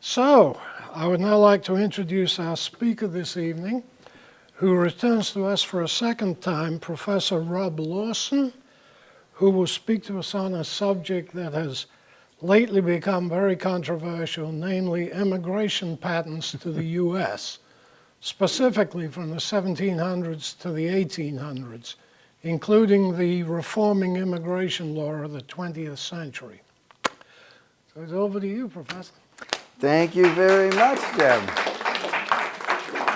So, I would now like to introduce our speaker this evening, who returns to us for a second time, Professor Rob Lawson, who will speak to us on a subject that has lately become very controversial, namely immigration patterns to the U.S., specifically from the 1700s to the 1800s, including the reforming immigration law of the 20th century. So it's over to you, Professor. Thank you very much, Jim.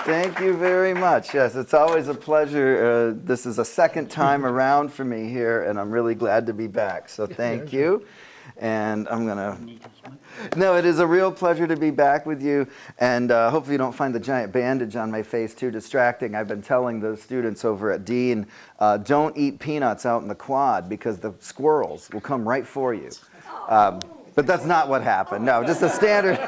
Thank you very much. Yes, it's always a pleasure. This is a second time around for me here, and I'm really glad to be back. So thank you. And I'm going to... No, it is a real pleasure to be back with you. And hopefully you don't find the giant bandage on my face too distracting. I've been telling the students over at Dean, don't eat peanuts out in the quad because the squirrels will come right for you. But that's not what happened. No, just a standard,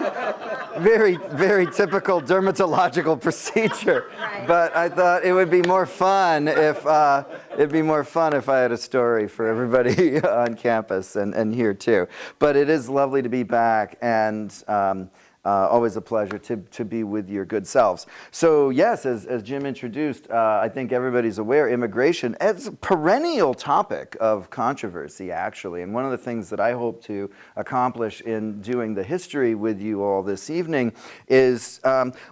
very, very typical dermatological procedure. Right. But I thought it would be more fun if I had a story for everybody on campus and here too. But it is lovely to be back, and always a pleasure to be with your good selves. So yes, as Jim introduced, I think everybody's aware, immigration is a perennial topic of controversy, actually. And one of the things that I hope to accomplish in doing the history with you all this evening is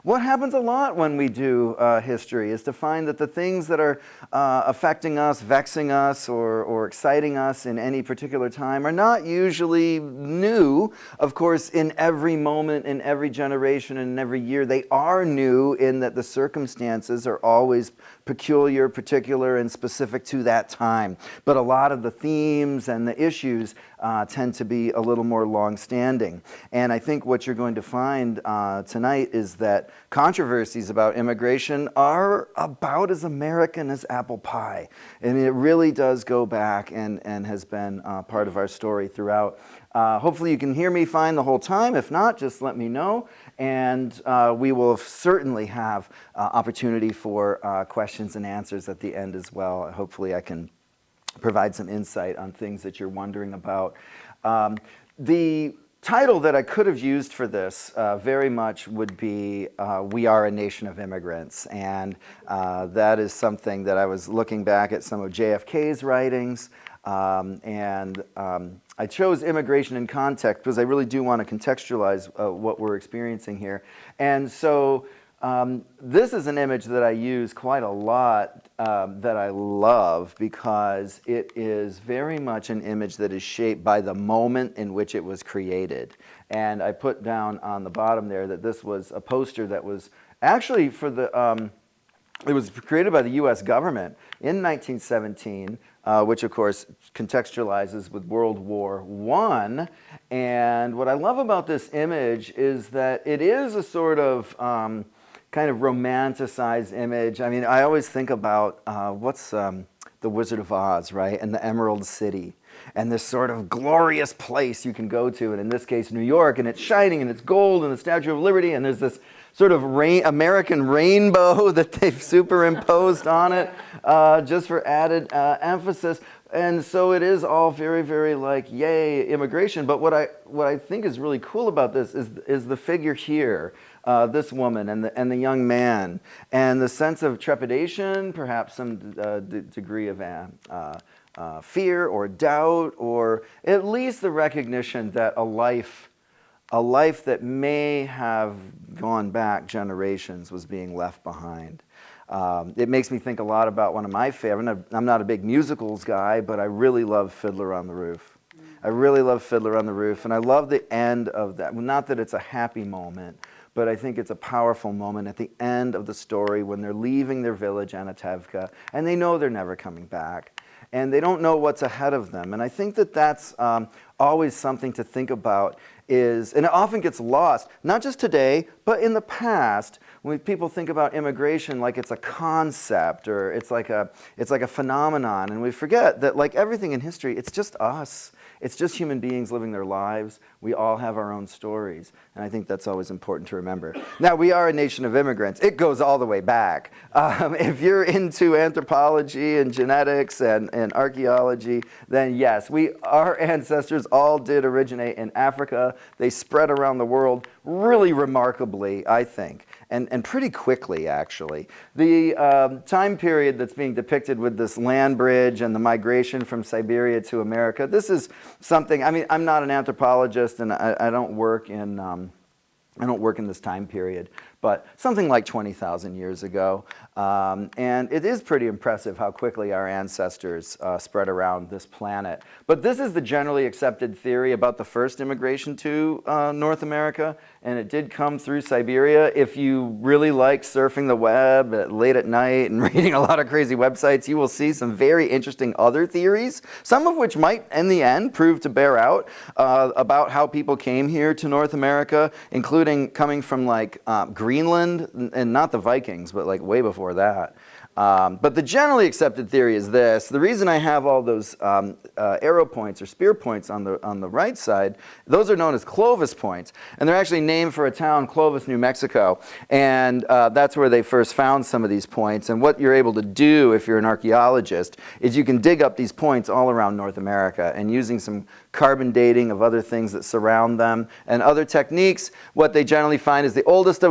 what happens a lot when we do history is to find that the things that are affecting us, vexing us, or exciting us in any particular time are not usually new. Of course, in every moment, in every generation and in every year, they are new in that the circumstances are always peculiar, particular, and specific to that time. But a lot of the themes and the issues tend to be a little more long-standing. And I think what you're going to find tonight is that controversies about immigration are about as American as apple pie. And it really does go back and has been part of our story throughout. Hopefully you can hear me fine the whole time. If not, just let me know. And we will certainly have opportunity for questions and answers at the end as well. Hopefully I can provide some insight on things that you're wondering about. The title that I could have used for this very much would be We Are a Nation of Immigrants. And that is something that I was looking back at some of JFK's writings. I chose immigration in context because I really do want to contextualize what we're experiencing here. And so this is an image that I use quite a lot that I love because it is very much an image that is shaped by the moment in which it was created. And I put down on the bottom there that this was a poster that was actually for the, it was created by the US government in 1917. Which of course contextualizes with World War I. And what I love about this image is that it is a sort of kind of romanticized image. I mean, I always think about what's The Wizard of Oz, right? And the Emerald City. And this sort of glorious place you can go to, and in this case, New York, and it's shining, and it's gold, and the Statue of Liberty, and there's this sort of American rainbow that they've superimposed on it just for added emphasis. And so it is all very, very like, yay, immigration. But what I think is really cool about this is the figure here, this woman and the young man, and the sense of trepidation, perhaps some degree of fear or doubt, or at least the recognition that a life that may have gone back generations was being left behind. It makes me think a lot about one of my favorite, I'm not a big musicals guy, but I really love Fiddler on the Roof. I really love Fiddler on the Roof, and I love the end of that. Well, not that it's a happy moment, but I think it's a powerful moment at the end of the story when they're leaving their village, Anatevka, and they know they're never coming back. And they don't know what's ahead of them. And I think that that's always something to think about is, and it often gets lost, not just today, but in the past, when people think about immigration like it's a concept or it's like a phenomenon. And we forget that like everything in history, it's just us. It's just human beings living their lives. We all have our own stories, and I think that's always important to remember. Now, we are a nation of immigrants. It goes all the way back. If you're into anthropology and genetics and archaeology, then yes, our ancestors all did originate in Africa. They spread around the world really remarkably, I think, and pretty quickly, actually. The time period that's being depicted with this land bridge and the migration from Siberia to America, this is something, I mean, I'm not an anthropologist, and I don't work in this time period, but something like 20,000 years ago. And it is pretty impressive how quickly our ancestors spread around this planet. But this is the generally accepted theory about the first immigration to North America, and it did come through Siberia. If you really like surfing the web late at night and reading a lot of crazy websites, you will see some very interesting other theories, some of which might, in the end, prove to bear out about how people came here to North America, including coming from like Greenland, and not the Vikings, but like way before that. But the generally accepted theory is this. The reason I have all those arrow points or spear points on the right side, those are known as Clovis points. And they're actually named for a town, Clovis, New Mexico. And that's where they first found some of these points. And what you're able to do if you're an archaeologist is you can dig up these points all around North America, and using some carbon dating of other things that surround them and other techniques, what they generally find is the oldest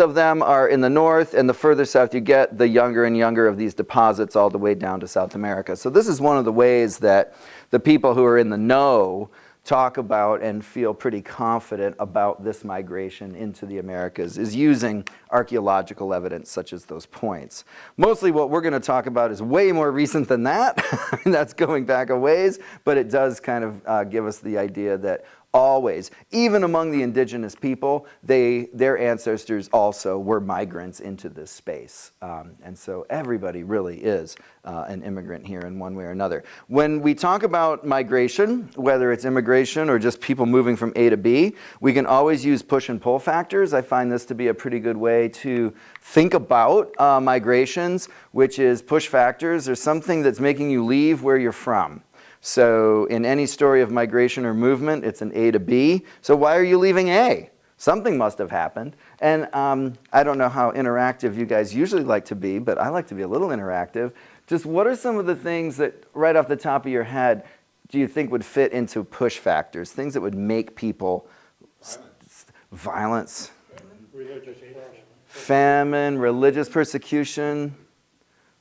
of them are in the north, and the further south you get, the younger and younger of these deposits all the way down to South America. So this is one of the ways that the people who are in the know talk about and feel pretty confident about this migration into the Americas, is using archaeological evidence such as those points. Mostly what we're going to talk about is way more recent than that. That's going back a ways, but it does kind of give us the idea that always, even among the indigenous people, their ancestors also were migrants into this space. And so everybody really is an immigrant here in one way or another. When we talk about migration, whether it's immigration or just people moving from A to B, we can always use push and pull factors. I find this to be a pretty good way to think about migrations, which is push factors or something that's making you leave where you're from. So in any story of migration or movement, it's an A to B. So why are you leaving A? Something must have happened. And I don't know how interactive you guys usually like to be, but I like to be a little interactive. Just what are some of the things that, right off the top of your head, do you think would fit into push factors? Things that would make people... Violence. Famine, religious persecution.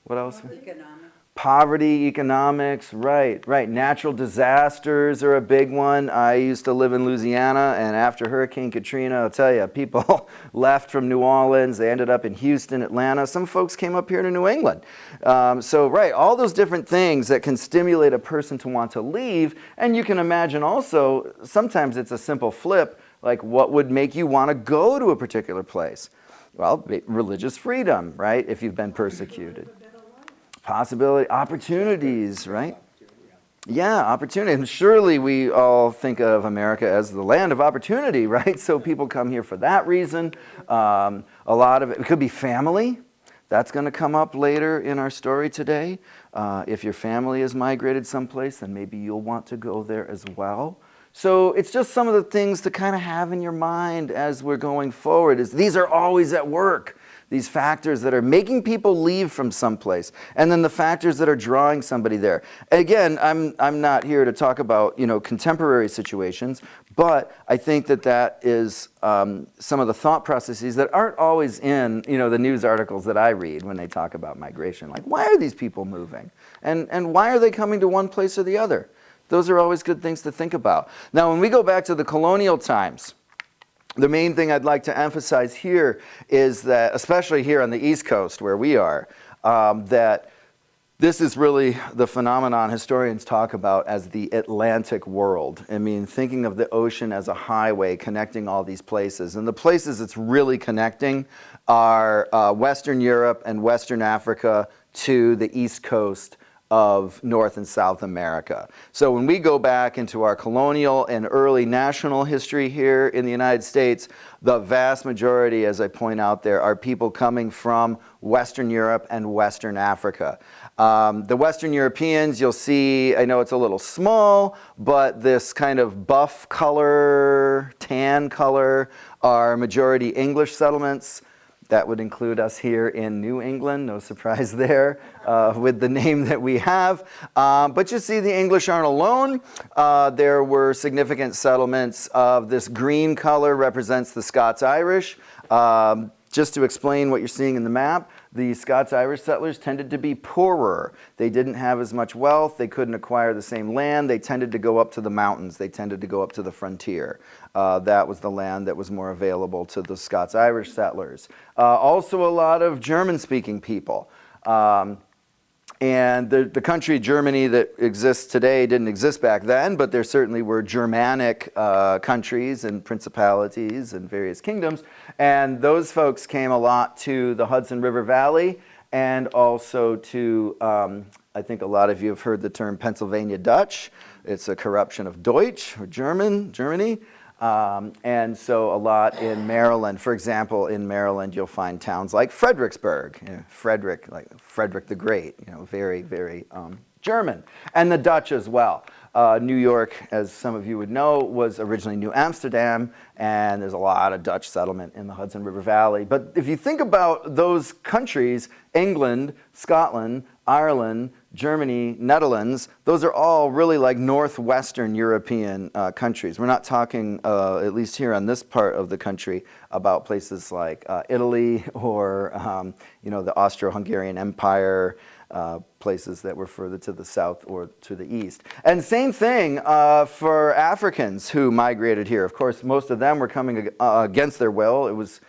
What else? Poverty, economics, right. Natural disasters are a big one. I used to live in Louisiana, and after Hurricane Katrina, I'll tell you, people left from New Orleans. They ended up in Houston, Atlanta. Some folks came up here to New England. All those different things that can stimulate a person to want to leave. And you can imagine also, sometimes it's a simple flip, like what would make you want to go to a particular place? Well, religious freedom, right, if you've been persecuted. Possibility, opportunities, right? Yeah, opportunity. And surely we all think of America as the land of opportunity, right? So people come here for that reason. A lot of it could be family. That's going to come up later in our story today. If your family has migrated someplace, then maybe you'll want to go there as well. So it's just some of the things to kind of have in your mind as we're going forward. These are always at work. These factors that are making people leave from someplace, and then the factors that are drawing somebody there. Again, I'm not here to talk about contemporary situations, but I think that is some of the thought processes that aren't always in the news articles that I read when they talk about migration. Like, why are these people moving, and why are they coming to one place or the other? Those are always good things to think about. Now, when we go back to the colonial times, the main thing I'd like to emphasize here is that, especially here on the East Coast where we are, that this is really the phenomenon historians talk about as the Atlantic world. I mean, thinking of the ocean as a highway connecting all these places. And the places it's really connecting are Western Europe and Western Africa to the East Coast of North and South America. So when we go back into our colonial and early national history here in the United States, the vast majority, as I point out there, are people coming from Western Europe and Western Africa. The Western Europeans, you'll see, I know it's a little small, but this kind of buff color, tan color, are majority English settlements. That would include us here in New England, no surprise there, with the name that we have. But you see the English aren't alone. There were significant settlements of this green color represents the Scots-Irish. Just to explain what you're seeing in the map, the Scots-Irish settlers tended to be poorer. They didn't have as much wealth. They couldn't acquire the same land. They tended to go up to the mountains. They tended to go up to the frontier. That was the land that was more available to the Scots-Irish settlers. Also a lot of German-speaking people. And the country Germany that exists today didn't exist back then, but there certainly were Germanic countries and principalities and various kingdoms. And those folks came a lot to the Hudson River Valley and also to, I think a lot of you have heard the term Pennsylvania Dutch. It's a corruption of Deutsch, or Germany. And so a lot in Maryland. For example, in Maryland, you'll find towns like Fredericksburg, Frederick, like Frederick the Great, very, very German. And the Dutch as well. New York, as some of you would know, was originally New Amsterdam, and there's a lot of Dutch settlement in the Hudson River Valley. But if you think about those countries, England, Scotland, Ireland, Germany, Netherlands, those are all really like northwestern European countries. We're not talking, at least here on this part of the country, about places like Italy or the Austro-Hungarian Empire, places that were further to the south or to the east. And same thing for Africans who migrated here. Of course, most of them were coming against their will. It was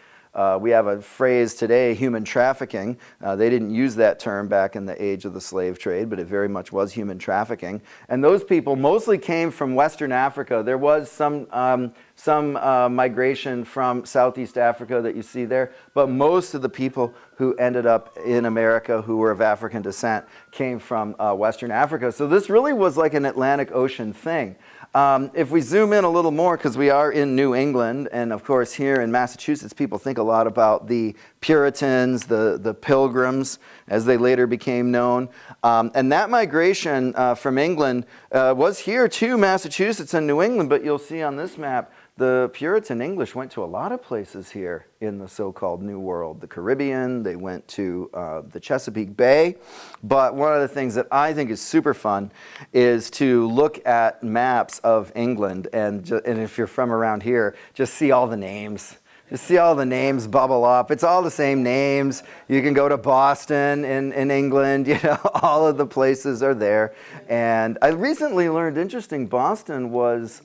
we have a phrase today, human trafficking. They didn't use that term back in the age of the slave trade, but it very much was human trafficking. And those people mostly came from Western Africa. There was some migration from Southeast Africa that you see there, but most of the people who ended up in America who were of African descent came from Western Africa. So this really was like an Atlantic Ocean thing. If we zoom in a little more, because we are in New England, and of course here in Massachusetts, people think a lot about the Puritans, the Pilgrims, as they later became known. And that migration from England was here to Massachusetts and New England, but you'll see on this map, the Puritan English went to a lot of places here in the so-called New World. The Caribbean, they went to the Chesapeake Bay. But one of the things that I think is super fun is to look at maps of England, and if you're from around here, just see all the names. Just see all the names bubble up. It's all the same names. You can go to Boston in England, all of the places are there. And I recently learned, interesting, Boston was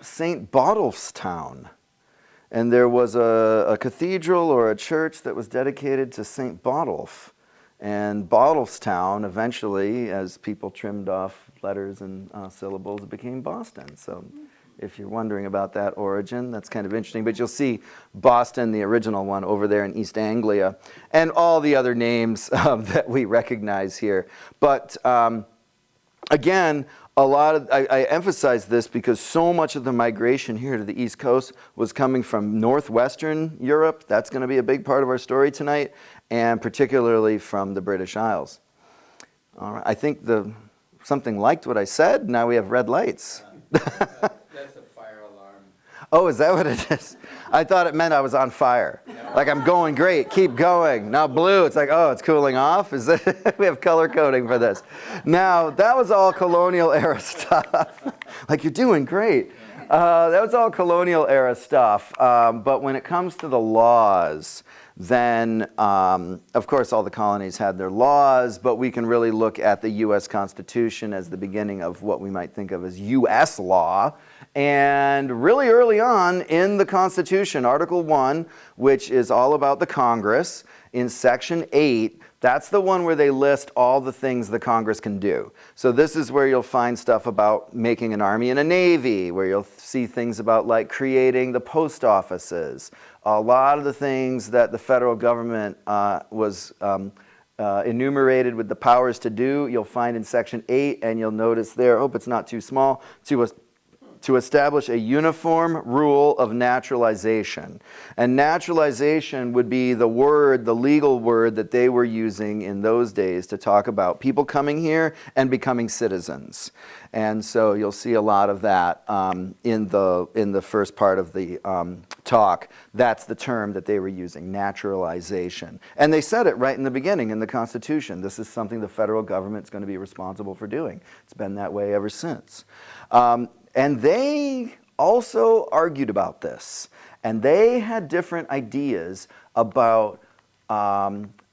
St. Botolph's town. And there was a cathedral or a church that was dedicated to St. Botolph. And Botolph's town, eventually, as people trimmed off letters and syllables, it became Boston. So if you're wondering about that origin, that's kind of interesting. But you'll see Boston, the original one, over there in East Anglia, and all the other names that we recognize here. But again, I emphasize this because so much of the migration here to the East Coast was coming from northwestern Europe. That's going to be a big part of our story tonight, and particularly from the British Isles. All right, I think something liked what I said. Now we have red lights. That's a fire alarm. Oh, is that what it is? I thought it meant I was on fire. Like I'm going great, keep going. Now blue, it's like, oh, it's cooling off? Is that we have color coding for this. Now, that was all colonial era stuff. Like, you're doing great. That was all colonial era stuff. But when it comes to the laws, then, of course, all the colonies had their laws, but we can really look at the U.S. Constitution as the beginning of what we might think of as U.S. law. And really early on in the Constitution, Article 1, which is all about the Congress, in Section 8, that's the one where they list all the things the Congress can do. So this is where you'll find stuff about making an army and a navy, where you'll see things about like creating the post offices. A lot of the things that the federal government was enumerated with the powers to do. You'll find in section 8, and you'll notice there, I hope it's not too small, to establish a uniform rule of naturalization. And naturalization would be the word, the legal word that they were using in those days to talk about people coming here and becoming citizens. And so you'll see a lot of that in the first part of the talk. That's the term that they were using, naturalization. And they said it right in the beginning in the Constitution. This is something the federal government's going to be responsible for doing. It's been that way ever since. And they also argued about this. And they had different ideas about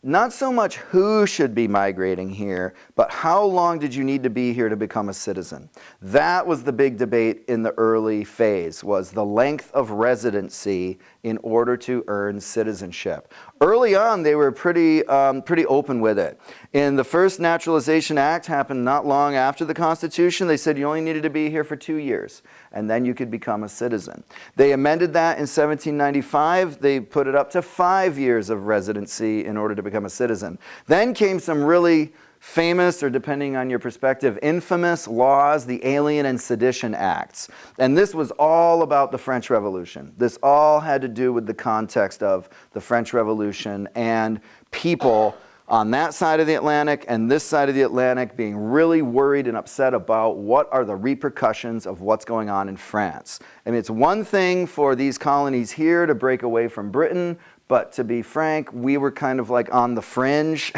not so much who should be migrating here, but how long did you need to be here to become a citizen? That was the big debate in the early phase, was the length of residency in order to earn citizenship. Early on, they were pretty open with it. In the first Naturalization Act, happened not long after the Constitution, they said you only needed to be here for 2 years, and then you could become a citizen. They amended that in 1795. They put it up to 5 years of residency in order to become a citizen. Then came some really famous, or depending on your perspective, infamous laws, the Alien and Sedition Acts. And this was all about the French Revolution. This all had to do with the context of the French Revolution and people on that side of the Atlantic and this side of the Atlantic being really worried and upset about what are the repercussions of what's going on in France. I mean, it's one thing for these colonies here to break away from Britain, but to be frank, we were kind of like on the fringe.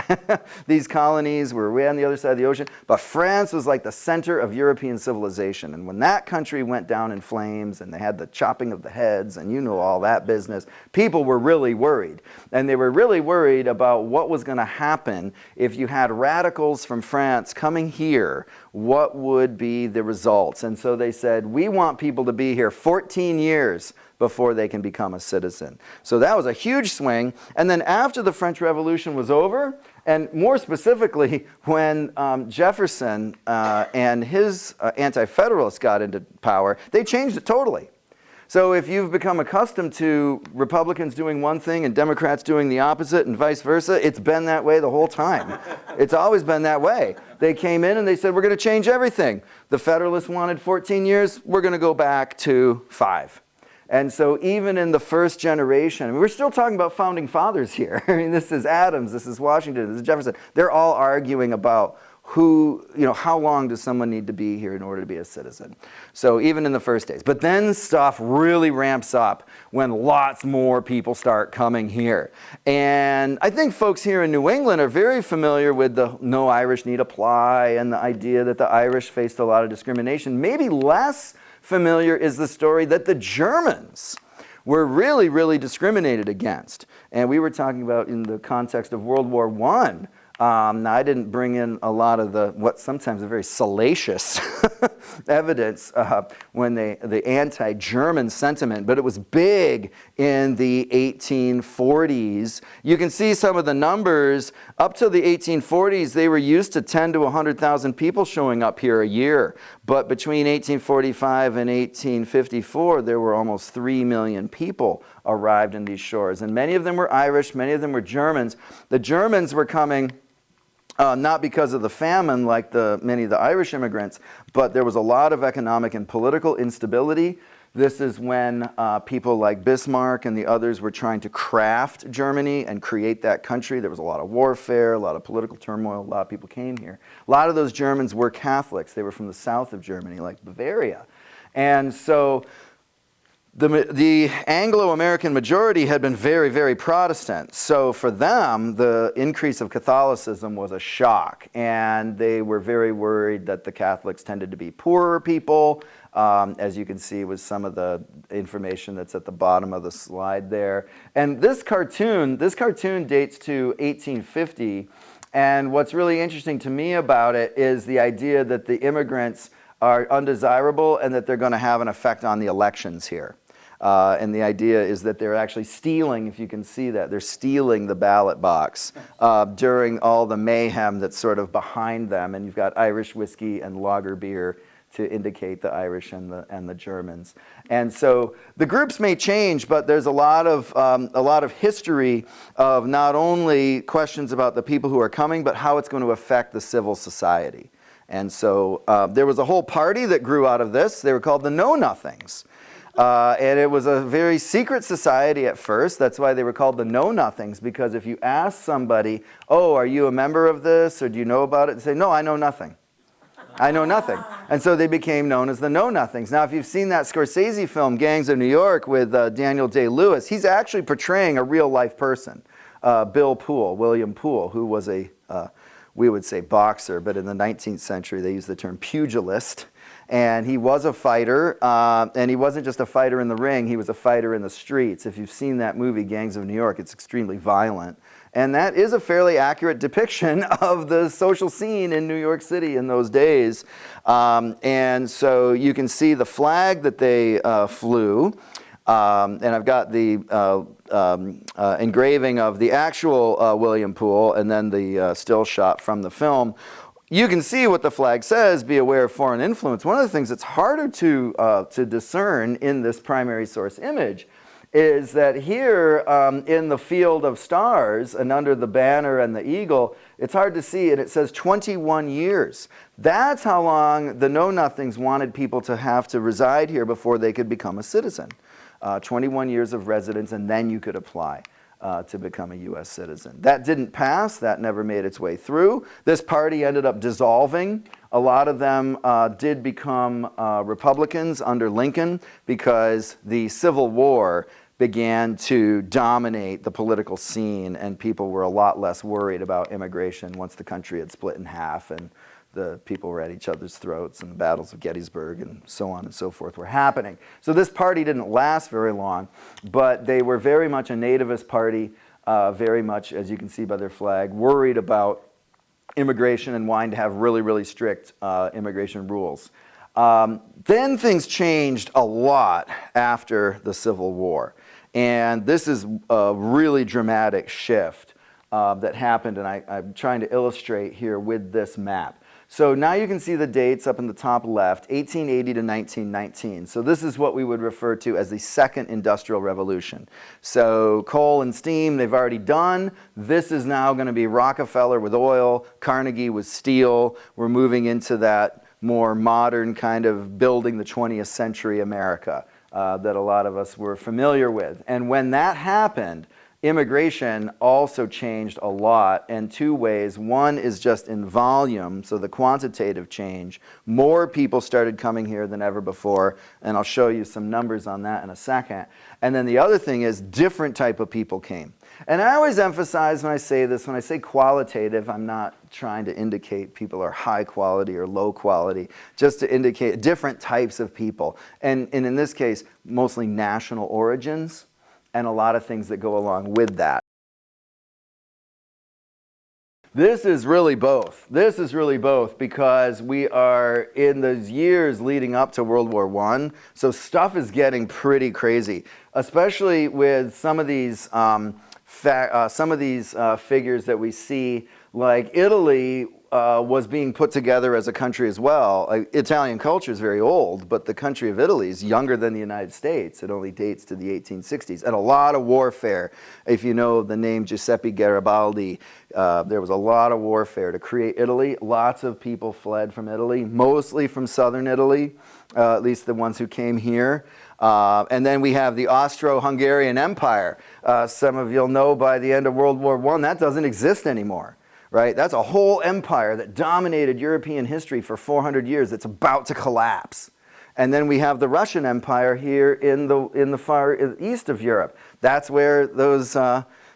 These colonies were way on the other side of the ocean. But France was like the center of European civilization. And when that country went down in flames and they had the chopping of the heads and you know all that business, people were really worried. And they were really worried about what was going to happen if you had radicals from France coming here. What would be the results? And so they said, we want people to be here 14 years before they can become a citizen. So that was a huge swing. And then after the French Revolution was over, and more specifically when Jefferson and his anti-federalists got into power, they changed it totally. So if you've become accustomed to Republicans doing one thing and Democrats doing the opposite and vice versa, it's been that way the whole time. It's always been that way. They came in and they said, we're going to change everything. The Federalists wanted 14 years, we're going to go back to 5. And so even in the first generation, we're still talking about founding fathers here. I mean, this is Adams, this is Washington, this is Jefferson. They're all arguing about how long does someone need to be here in order to be a citizen. So even in the first days. But then stuff really ramps up when lots more people start coming here. And I think folks here in New England are very familiar with the No Irish Need Apply and the idea that the Irish faced a lot of discrimination. Maybe less familiar is the story that the Germans were really, really discriminated against. And we were talking about in the context of World War I. Now, I didn't bring in a lot of what sometimes are very salacious evidence when the anti-German sentiment, but it was big in the 1840s. You can see some of the numbers. Up to the 1840s, they were used to 10 to 100,000 people showing up here a year. But between 1845 and 1854, there were almost 3 million people arrived in these shores. And many of them were Irish, many of them were Germans. The Germans were coming not because of the famine like many of the Irish immigrants, but there was a lot of economic and political instability. This is when people like Bismarck and the others were trying to craft Germany and create that country. There was a lot of warfare, a lot of political turmoil, a lot of people came here. A lot of those Germans were Catholics. They were from the south of Germany, like Bavaria. And so the Anglo-American majority had been very, very Protestant. So for them, the increase of Catholicism was a shock. And they were very worried that the Catholics tended to be poorer people, as you can see with some of the information that's at the bottom of the slide there. And this cartoon dates to 1850. And what's really interesting to me about it is the idea that the immigrants are undesirable and that they're going to have an effect on the elections here. And the idea is that they're actually stealing, if you can see that, they're stealing the ballot box during all the mayhem that's sort of behind them. And you've got Irish whiskey and lager beer to indicate the Irish and the Germans. And so the groups may change, but there's a lot of history of not only questions about the people who are coming, but how it's going to affect the civil society. And so there was a whole party that grew out of this. They were called the Know-Nothings. And it was a very secret society at first. That's why they were called the Know-Nothings, because if you ask somebody, oh, are you a member of this, or do you know about it? They say, no, I know nothing. I know nothing. And so they became known as the Know-Nothings. Now, if you've seen that Scorsese film, Gangs of New York, with Daniel Day-Lewis, he's actually portraying a real-life person, William Poole, who was a, we would say boxer, but in the 19th century they used the term pugilist. And he was a fighter, and he wasn't just a fighter in the ring, he was a fighter in the streets. If you've seen that movie, Gangs of New York, it's extremely violent. And that is a fairly accurate depiction of the social scene in New York City in those days. And so you can see the flag that they flew. And I've got the engraving of the actual William Poole and then the still shot from the film. You can see what the flag says, be aware of foreign influence. One of the things that's harder to discern in this primary source image is that here in the field of stars and under the banner and the eagle, it's hard to see, and it says 21 years. That's how long the Know-Nothings wanted people to have to reside here before they could become a citizen. 21 years of residence, and then you could apply to become a U.S. citizen. That didn't pass. That never made its way through. This party ended up dissolving. A lot of them did become Republicans under Lincoln because the Civil War began to dominate the political scene, and people were a lot less worried about immigration once the country had split in half and the people were at each other's throats, and the battles of Gettysburg and so on and so forth were happening. So this party didn't last very long, but they were very much a nativist party, very much, as you can see by their flag, worried about immigration and wanting to have really, really strict immigration rules. Then things changed a lot after the Civil War. And this is a really dramatic shift that happened, and I'm trying to illustrate here with this map. So now you can see the dates up in the top left, 1880 to 1919. So this is what we would refer to as the Second Industrial Revolution. So coal and steam, they've already done. This is now going to be Rockefeller with oil, Carnegie with steel. We're moving into that more modern kind of building the 20th century America that a lot of us were familiar with. And when that happened, immigration also changed a lot in two ways. One is just in volume, so the quantitative change. More people started coming here than ever before, and I'll show you some numbers on that in a second. And then the other thing is different type of people came. And I always emphasize when I say this, when I say qualitative, I'm not trying to indicate people are high quality or low quality, just to indicate different types of people. And in this case, mostly national origins, and a lot of things that go along with that. This is really both. This is really both because we are in those years leading up to World War I, so stuff is getting pretty crazy, especially with some of these figures that we see, like Italy was being put together as a country as well. Italian culture is very old, but the country of Italy is younger than the United States. It only dates to the 1860s. And a lot of warfare. If you know the name Giuseppe Garibaldi, there was a lot of warfare to create Italy. Lots of people fled from Italy, mostly from southern Italy, at least the ones who came here. And then we have the Austro-Hungarian Empire. Some of you'll know by the end of World War I, that doesn't exist anymore. Right? That's a whole empire that dominated European history for 400 years that's about to collapse. And then we have the Russian Empire here in the far east of Europe. That's where those,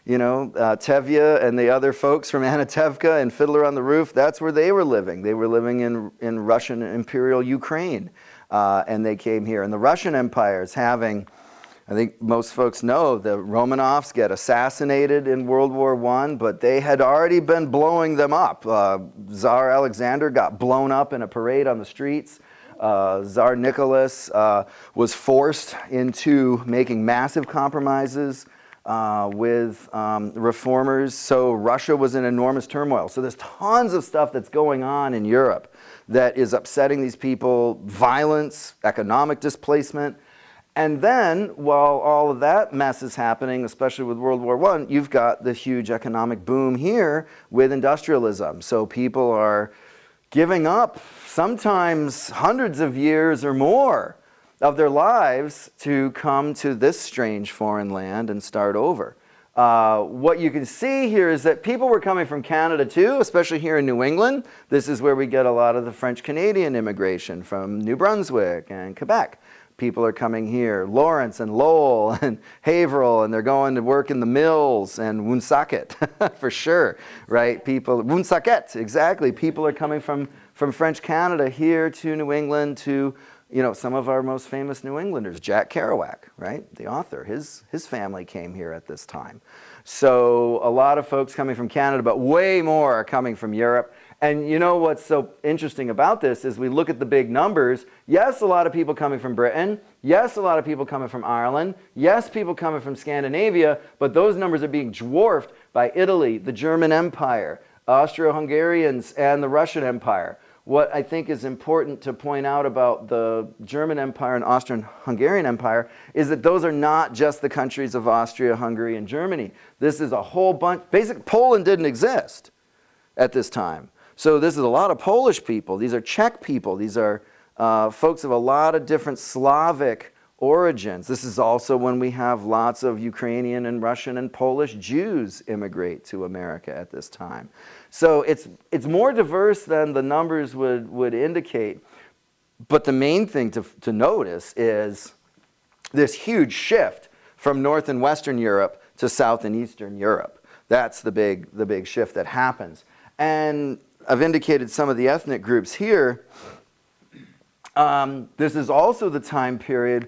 Tevye and the other folks from Anatevka and Fiddler on the Roof, that's where they were living. They were living in Russian Imperial Ukraine, and they came here. And the Russian Empire is having, I think most folks know, the Romanovs get assassinated in World War I, but they had already been blowing them up. Tsar Alexander got blown up in a parade on the streets. Tsar Nicholas was forced into making massive compromises with reformers. So Russia was in enormous turmoil. So there's tons of stuff that's going on in Europe that is upsetting these people, violence, economic displacement. And then, while all of that mess is happening, especially with World War I, you've got the huge economic boom here with industrialism. So people are giving up sometimes hundreds of years or more of their lives to come to this strange foreign land and start over. What you can see here is that people were coming from Canada too, especially here in New England. This is where we get a lot of the French-Canadian immigration from New Brunswick and Quebec. People are coming here, Lawrence and Lowell and Haverhill, and they're going to work in the mills and Woonsocket, for sure, right? People, Woonsocket, exactly. People are coming from French Canada here to New England to, you know, some of our most famous New Englanders, Jack Kerouac, right? The author, his family came here at this time. So a lot of folks coming from Canada, but way more are coming from Europe. And you know what's so interesting about this is we look at the big numbers. Yes, a lot of people coming from Britain. Yes, a lot of people coming from Ireland. Yes, people coming from Scandinavia. But those numbers are being dwarfed by Italy, the German Empire, Austro-Hungarians, and the Russian Empire. What I think is important to point out about the German Empire and Austrian-Hungarian Empire is that those are not just the countries of Austria, Hungary, and Germany. This is a whole bunch. Basically, Poland didn't exist at this time. So this is a lot of Polish people. These are Czech people. These are folks of a lot of different Slavic origins. This is also when we have lots of Ukrainian and Russian and Polish Jews immigrate to America at this time. So it's more diverse than the numbers would indicate. But the main thing to notice is this huge shift from North and Western Europe to South and Eastern Europe. That's the big shift that happens. And I've indicated some of the ethnic groups here. This is also the time period,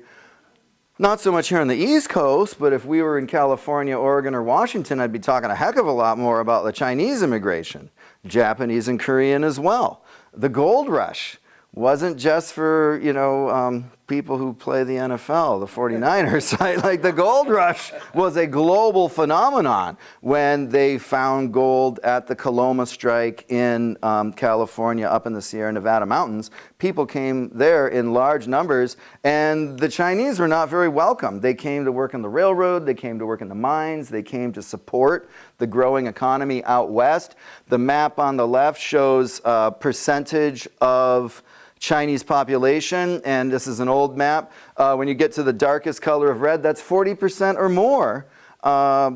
not so much here on the East Coast, but if we were in California, Oregon, or Washington, I'd be talking a heck of a lot more about the Chinese immigration, Japanese and Korean as well. The gold rush wasn't just for, you know, people who play the NFL, the 49ers. Like the gold rush was a global phenomenon when they found gold at the Coloma strike in California, up in the Sierra Nevada mountains. People came there in large numbers, and the Chinese were not very welcome. They came to work on the railroad, they came to work in the mines, they came to support the growing economy out west. The map on the left shows a percentage of Chinese population, and this is an old map. When you get to the darkest color of red, that's 40% or more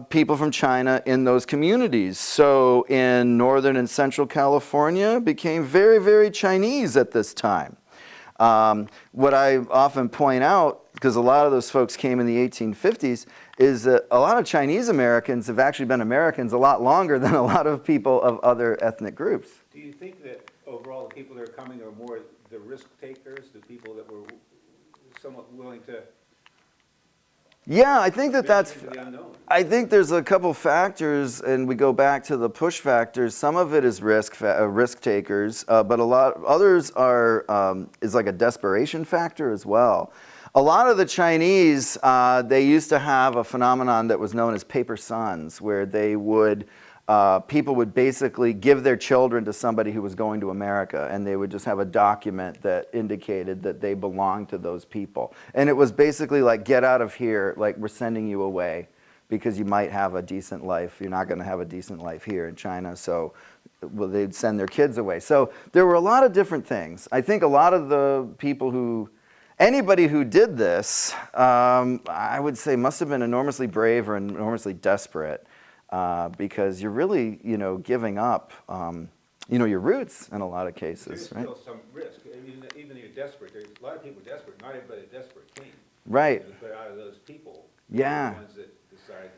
people from China in those communities. So in Northern and Central California became very, very Chinese at this time. What I often point out, because a lot of those folks came in the 1850s, is that a lot of Chinese Americans have actually been Americans a lot longer than a lot of people of other ethnic groups. Do you think that overall the people that are coming are more the risk takers, the people that were somewhat willing to Yeah, I think that's, venture into the unknown? I think there's a couple factors, and we go back to the push factors. Some of it is risk takers, but a lot others are is like a desperation factor as well. A lot of the Chinese, they used to have a phenomenon that was known as paper sons, where they would people would basically give their children to somebody who was going to America, and they would just have a document that indicated that they belonged to those people. And it was basically like, get out of here, like we're sending you away because you might have a decent life. You're not going to have a decent life here in China, so well, they'd send their kids away. So there were a lot of different things. I think a lot of the people who, anybody who did this, I would say must have been enormously brave or enormously desperate. Because you're really, you know, giving up, you know, your roots in a lot of cases, right? There's still some risk. Even if you're desperate, there's a lot of people desperate. Not everybody desperate came. Right. But out of those people, Yeah. the ones that decided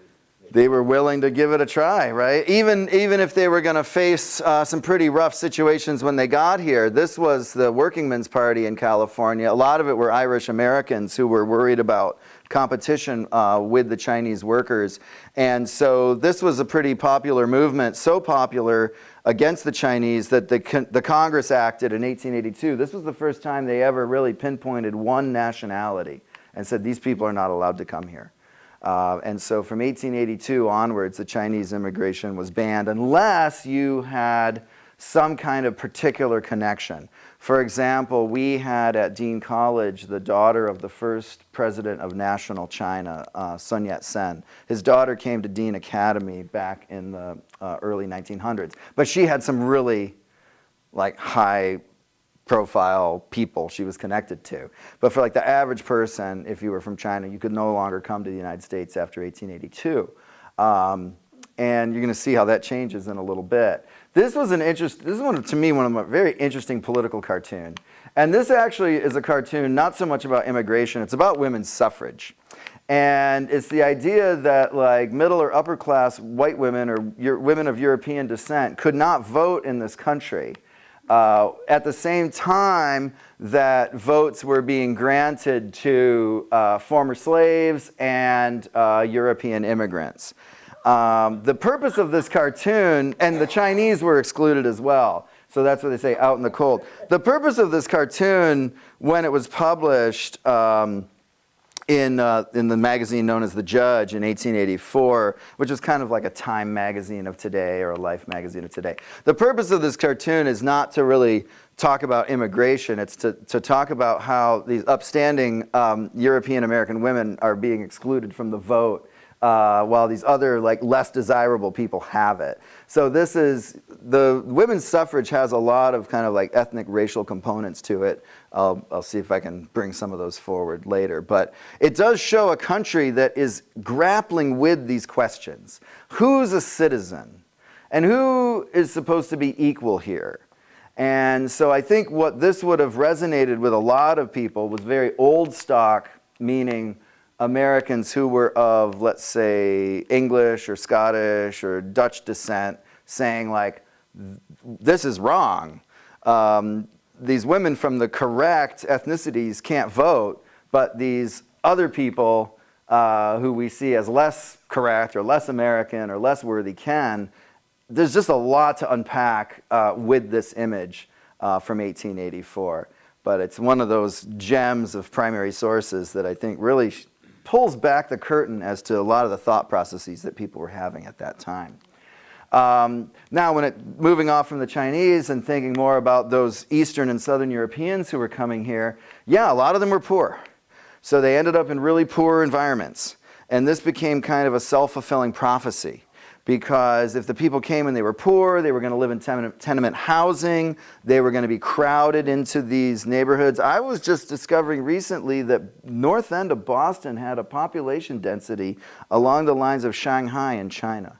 They were willing to give it a try, right? Even if they were going to face some pretty rough situations when they got here. This was the Working Men's Party in California. A lot of it were Irish Americans who were worried about competition with the Chinese workers. And so this was a pretty popular movement, so popular against the Chinese that the Congress acted in 1882. This was the first time they ever really pinpointed one nationality and said these people are not allowed to come here. And so from 1882 onwards, the Chinese immigration was banned unless you had some kind of particular connection. For example, we had at Dean College the daughter of the first president of National China, Sun Yat-sen. His daughter came to Dean Academy back in the early 1900s. But she had some really high profile people she was connected to. But for the average person, if you were from China, you could no longer come to the United States after 1882. And you're going to see how that changes in a little bit. This is to me one of my very interesting political cartoon. And this actually is a cartoon not so much about immigration, it's about women's suffrage. And it's the idea that middle or upper class white women or women of European descent could not vote in this country at the same time that votes were being granted to former slaves and European immigrants. The purpose of this cartoon, and the Chinese were excluded as well, so that's what they say, out in the cold. The purpose of this cartoon, when it was published in the magazine known as The Judge in 1884, which was kind of like a Time magazine of today or a Life magazine of today. The purpose of this cartoon is not to really talk about immigration, it's to talk about how these upstanding European American women are being excluded from the vote while these other less desirable people have it. So the women's suffrage has a lot of kind of ethnic racial components to it. I'll see if I can bring some of those forward later. But it does show a country that is grappling with these questions. Who's a citizen? And who is supposed to be equal here? And so I think what this would have resonated with a lot of people was very old stock, meaning Americans who were of, let's say, English or Scottish or Dutch descent, saying this is wrong. These women from the correct ethnicities can't vote, but these other people who we see as less correct or less American or less worthy can. There's just a lot to unpack with this image from 1884. But it's one of those gems of primary sources that I think really pulls back the curtain as to a lot of the thought processes that people were having at that time. Now, moving off from the Chinese and thinking more about those Eastern and Southern Europeans who were coming here, yeah, a lot of them were poor. So they ended up in really poor environments. And this became kind of a self-fulfilling prophecy. Because if the people came and they were poor, they were going to live in tenement housing, they were going to be crowded into these neighborhoods. I was just discovering recently that north end of Boston had a population density along the lines of Shanghai in China.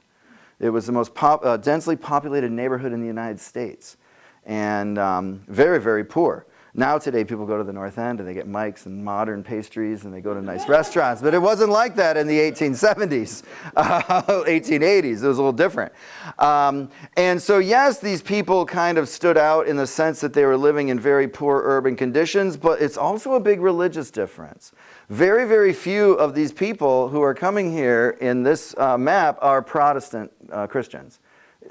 It was the most densely populated neighborhood in the United States, and very, very poor. Now today people go to the North End and they get mics and modern pastries and they go to nice restaurants. But it wasn't like that in the 1870s, 1880s. It was a little different. And so yes, these people kind of stood out in the sense that they were living in very poor urban conditions, but it's also a big religious difference. Very, very few of these people who are coming here in this map are Protestant Christians.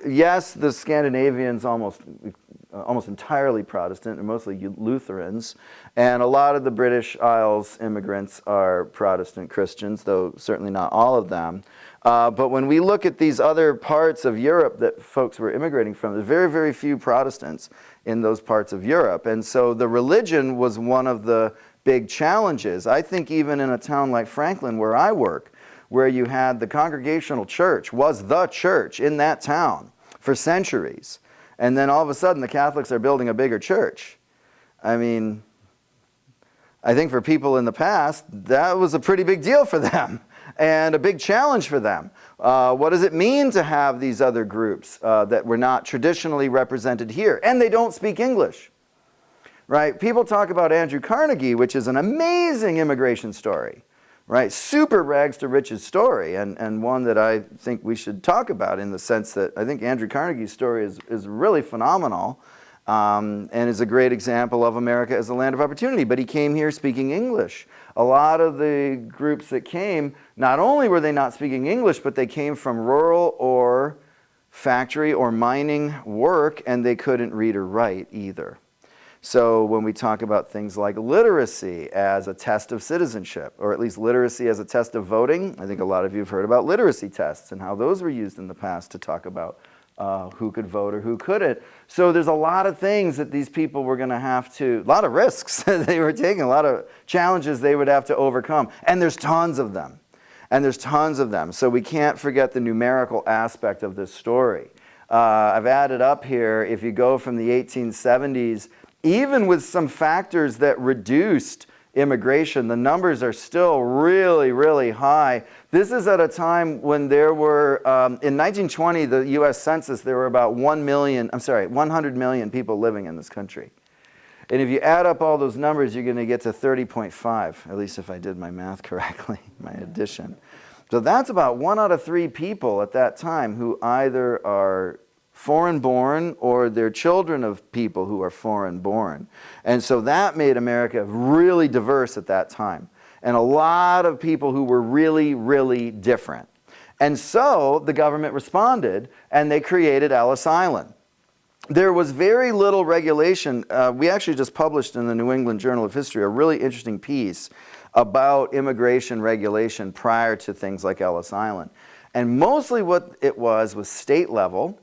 Yes, the Scandinavians almost entirely Protestant and mostly Lutherans, and a lot of the British Isles immigrants are Protestant Christians, though certainly not all of them. But when we look at these other parts of Europe that folks were immigrating from, there's very, very few Protestants in those parts of Europe. And so the religion was one of the big challenges. I think even in a town like Franklin, where I work, where you had the Congregational Church was the church in that town for centuries. And then all of a sudden the Catholics are building a bigger church. I mean, I think for people in the past, that was a pretty big deal for them and a big challenge for them. What does it mean to have these other groups that were not traditionally represented here? And they don't speak English, right? People talk about Andrew Carnegie, which is an amazing immigration story. Right, super rags to riches story, and one that I think we should talk about in the sense that I think Andrew Carnegie's story is really phenomenal and is a great example of America as a land of opportunity. But he came here speaking English. A lot of the groups that came, not only were they not speaking English, but they came from rural or factory or mining work, and they couldn't read or write either. So when we talk about things like literacy as a test of citizenship, or at least literacy as a test of voting, I think a lot of you have heard about literacy tests and how those were used in the past to talk about who could vote or who couldn't. So there's a lot of things that these people were going to have to, a lot of risks they were taking, a lot of challenges they would have to overcome. And there's tons of them. And there's tons of them. So we can't forget the numerical aspect of this story. I've added up here, if you go from the 1870s, even with some factors that reduced immigration, the numbers are still really, really high. This is at a time when there were, in 1920, the US Census, there were about 100 million people living in this country. And if you add up all those numbers, you're going to get to 30.5, at least if I did my math correctly, my addition. So that's about 1 out of 3 people at that time who either are foreign-born or they're children of people who are foreign-born. And so that made America really diverse at that time. And a lot of people who were really, really different. And so the government responded and they created Ellis Island. There was very little regulation. We actually just published in the New England Journal of History a really interesting piece about immigration regulation prior to things like Ellis Island. And mostly what it was state level,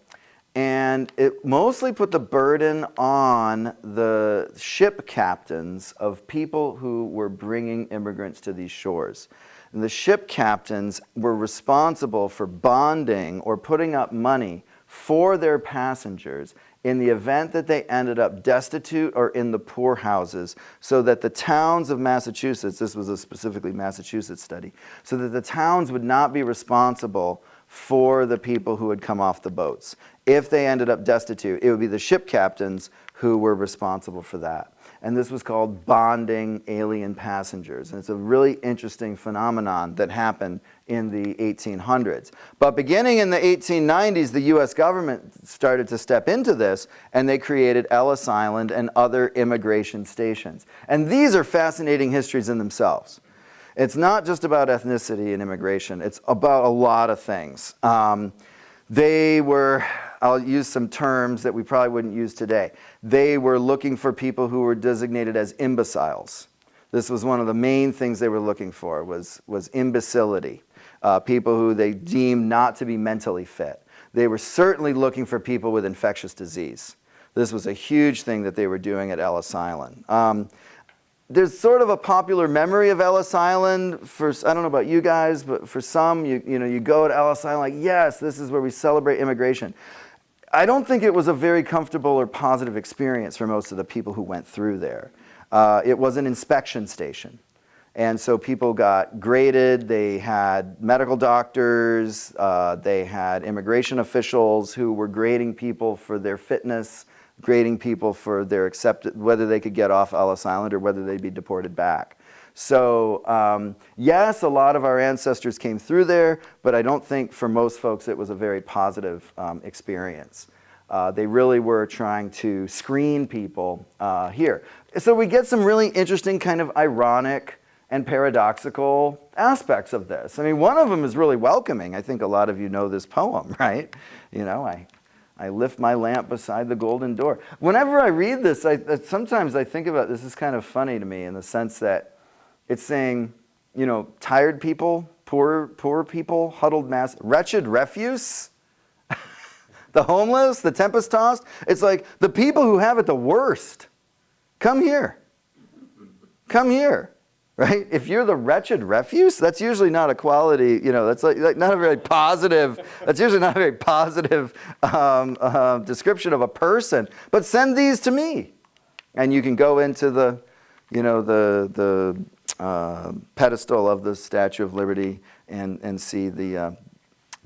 and it mostly put the burden on the ship captains of people who were bringing immigrants to these shores. And the ship captains were responsible for bonding or putting up money for their passengers in the event that they ended up destitute or in the poorhouses, so that the towns of Massachusetts, this was a specifically Massachusetts study, so that the towns would not be responsible for the people who had come off the boats. If they ended up destitute, it would be the ship captains who were responsible for that. And this was called bonding alien passengers. And it's a really interesting phenomenon that happened in the 1800s. But beginning in the 1890s, the US government started to step into this, and they created Ellis Island and other immigration stations. And these are fascinating histories in themselves. It's not just about ethnicity and immigration. It's about a lot of things. They were, I'll use some terms that we probably wouldn't use today. They were looking for people who were designated as imbeciles. This was one of the main things they were looking for, was imbecility. People who they deemed not to be mentally fit. They were certainly looking for people with infectious disease. This was a huge thing that they were doing at Ellis Island. There's sort of a popular memory of Ellis Island. I don't know about you guys, but for some, you go to Ellis Island like, yes, this is where we celebrate immigration. I don't think it was a very comfortable or positive experience for most of the people who went through there. It was an inspection station. And so people got graded. They had medical doctors. They had immigration officials who were grading people for their fitness, grading people for their whether they could get off Ellis Island or whether they'd be deported back. So yes, a lot of our ancestors came through there, but I don't think for most folks it was a very positive experience. They really were trying to screen people here. So we get some really interesting kind of ironic and paradoxical aspects of this. I mean, one of them is really welcoming. I think a lot of you know this poem, right? I lift my lamp beside the golden door. Whenever I read this, sometimes I think about this is kind of funny to me in the sense that it's saying, tired people, poor people, huddled mass, wretched refuse, the homeless, the tempest-tossed. It's like the people who have it the worst, come here. Come here. Right? If you're the wretched refuse, that's usually not a quality, that's like not a very positive, that's usually not a very positive description of a person. But send these to me. And you can go into the pedestal of the Statue of Liberty and see the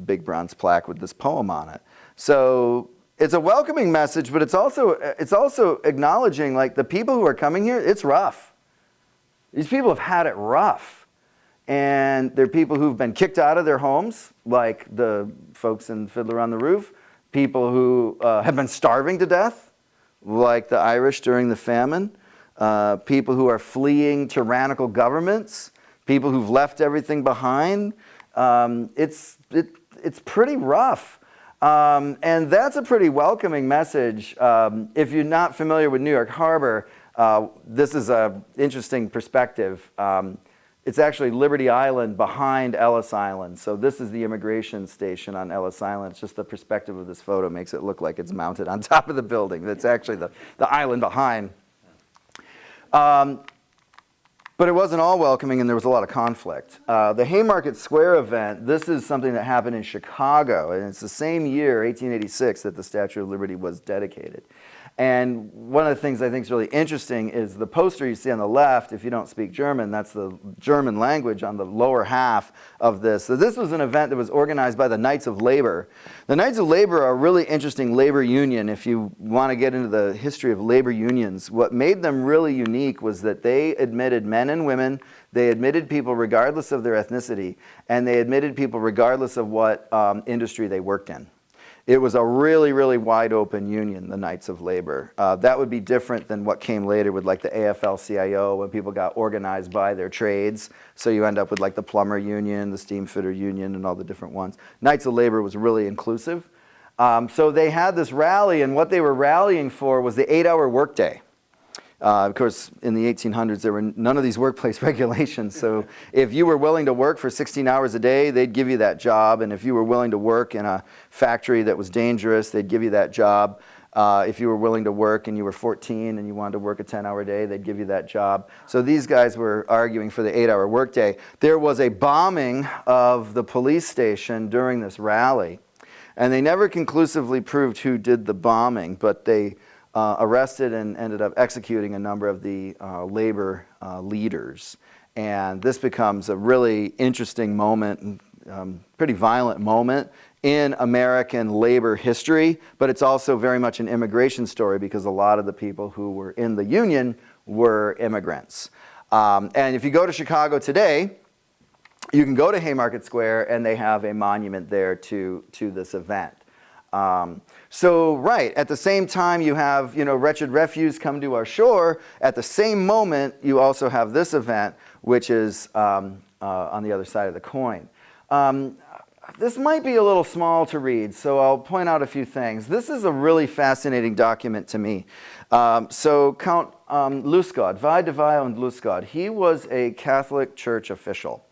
big bronze plaque with this poem on it. So it's a welcoming message, but it's also acknowledging like the people who are coming here, it's rough. These people have had it rough. And they're people who've been kicked out of their homes, like the folks in Fiddler on the Roof. People who have been starving to death, like the Irish during the famine. People who are fleeing tyrannical governments. People who've left everything behind. It's pretty rough. And that's a pretty welcoming message. If you're not familiar with New York Harbor, this is an interesting perspective. It's actually Liberty Island behind Ellis Island. So this is the immigration station on Ellis Island. It's just the perspective of this photo makes it look like it's mounted on top of the building. That's actually the island behind. But it wasn't all welcoming, and there was a lot of conflict. The Haymarket Square event, this is something that happened in Chicago, and it's the same year, 1886, that the Statue of Liberty was dedicated. And one of the things I think is really interesting is the poster you see on the left. If you don't speak German, that's the German language on the lower half of this. So this was an event that was organized by the Knights of Labor. The Knights of Labor are a really interesting labor union. If you want to get into the history of labor unions, what made them really unique was that they admitted men and women, they admitted people regardless of their ethnicity, and they admitted people regardless of what industry they worked in. It was a really, really wide open union, the Knights of Labor. That would be different than what came later with like the AFL-CIO, when people got organized by their trades. So you end up with like the plumber union, the steamfitter union, and all the different ones. Knights of Labor was really inclusive. So they had this rally, and what they were rallying for was the 8-hour workday. Of course, in the 1800s, there were none of these workplace regulations. So if you were willing to work for 16 hours a day, they'd give you that job. And if you were willing to work in a factory that was dangerous, they'd give you that job. If you were willing to work and you were 14 and you wanted to work a 10-hour day, they'd give you that job. So these guys were arguing for the 8-hour workday. There was a bombing of the police station during this rally. And they never conclusively proved who did the bombing, but they arrested and ended up executing a number of the labor leaders. And this becomes a really interesting moment, pretty violent moment in American labor history, but it's also very much an immigration story because a lot of the people who were in the union were immigrants. And if you go to Chicago today, you can go to Haymarket Square and they have a monument there to this event. So right, at the same time you have, wretched refuse come to our shore, at the same moment you also have this event, which is on the other side of the coin. This might be a little small to read, so I'll point out a few things. This is a really fascinating document to me. So Count Luscod, Vai de Vai und Luscod, he was a Catholic Church official.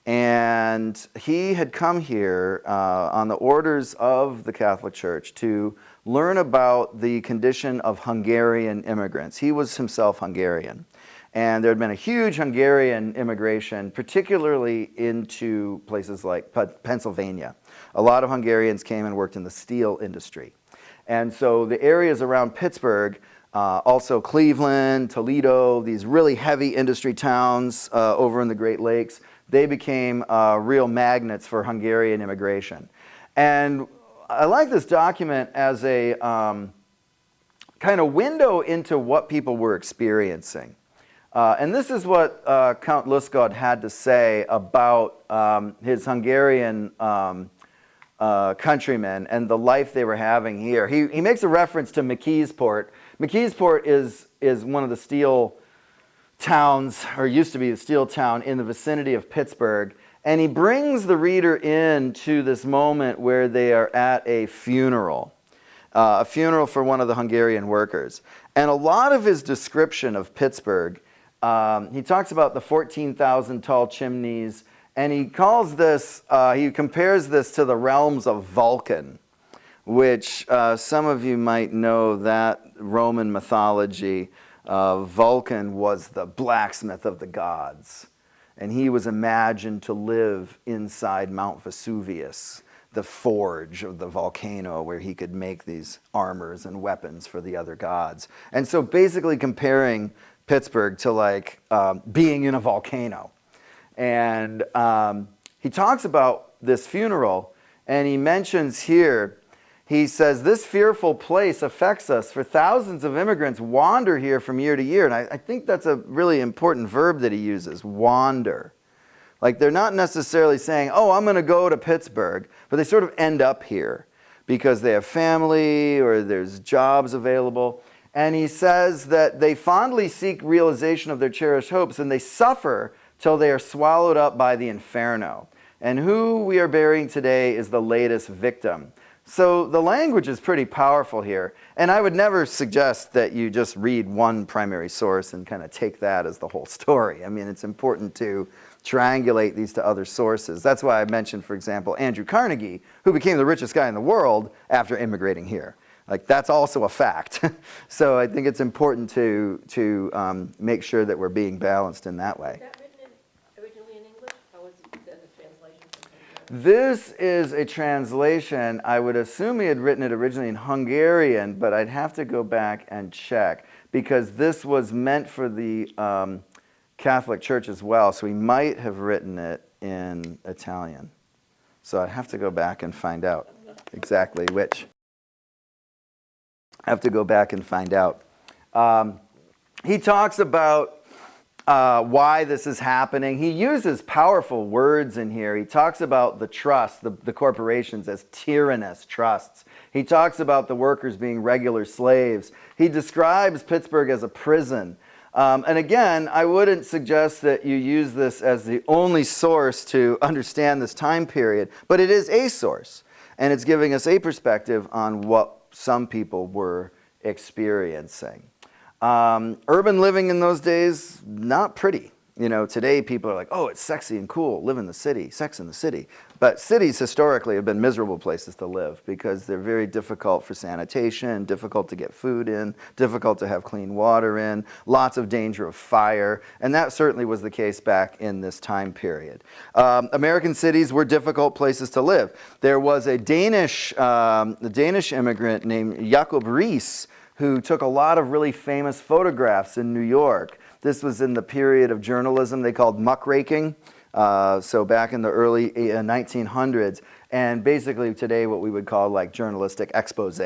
And he had come here on the orders of the Catholic Church to learn about the condition of Hungarian immigrants. He was himself Hungarian. And there had been a huge Hungarian immigration, particularly into places like Pennsylvania. A lot of Hungarians came and worked in the steel industry. And so the areas around Pittsburgh, also Cleveland, Toledo, these really heavy industry towns over in the Great Lakes, they became real magnets for Hungarian immigration. And I like this document as a kind of window into what people were experiencing. And this is what Count Luscod had to say about his Hungarian countrymen and the life they were having here. He makes a reference to McKeesport. McKeesport is one of the steel towns, or used to be a steel town in the vicinity of Pittsburgh, and he brings the reader into this moment where they are at a funeral for one of the Hungarian workers. And a lot of his description of Pittsburgh, he talks about the 14,000 tall chimneys, and he calls this, he compares this to the realms of Vulcan, which some of you might know that Roman mythology. Vulcan was the blacksmith of the gods, and he was imagined to live inside Mount Vesuvius, the forge of the volcano where he could make these armors and weapons for the other gods. And so basically comparing Pittsburgh to like being in a volcano. And he talks about this funeral, and he mentions here, he says, this fearful place affects us, for thousands of immigrants wander here from year to year. And I think that's a really important verb that he uses, wander. Like they're not necessarily saying, oh, I'm going to go to Pittsburgh, but they sort of end up here because they have family or there's jobs available. And he says that they fondly seek realization of their cherished hopes, and they suffer till they are swallowed up by the inferno. And who we are burying today is the latest victim. So the language is pretty powerful here. And I would never suggest that you just read one primary source and kind of take that as the whole story. I mean, it's important to triangulate these to other sources. That's why I mentioned, for example, Andrew Carnegie, who became the richest guy in the world after immigrating here. Like, that's also a fact. So I think it's important to make sure that we're being balanced in that way. Was that written originally in English, or was it a translation from something else? This is a translation. I would assume he had written it originally in Hungarian, but I'd have to go back and check, because this was meant for the Catholic Church as well, so he might have written it in Italian. So I'd have to go back and find out exactly which. I have to go back and find out. He talks about why this is happening. He uses powerful words in here. He talks about the trust, the corporations as tyrannous trusts. He talks about the workers being regular slaves. He describes Pittsburgh as a prison. And again, I wouldn't suggest that you use this as the only source to understand this time period, but it is a source. And it's giving us a perspective on what some people were experiencing. Urban living in those days, not pretty. You know, today people are like, oh, it's sexy and cool, live in the city, sex in the city. But cities historically have been miserable places to live because they're very difficult for sanitation, difficult to get food in, difficult to have clean water in, lots of danger of fire. And that certainly was the case back in this time period. American cities were difficult places to live. There was a Danish immigrant named Jacob Riis who took a lot of really famous photographs in New York. This was in the period of journalism they called muckraking, so back in the early 1900s, and basically today what we would call like journalistic expose,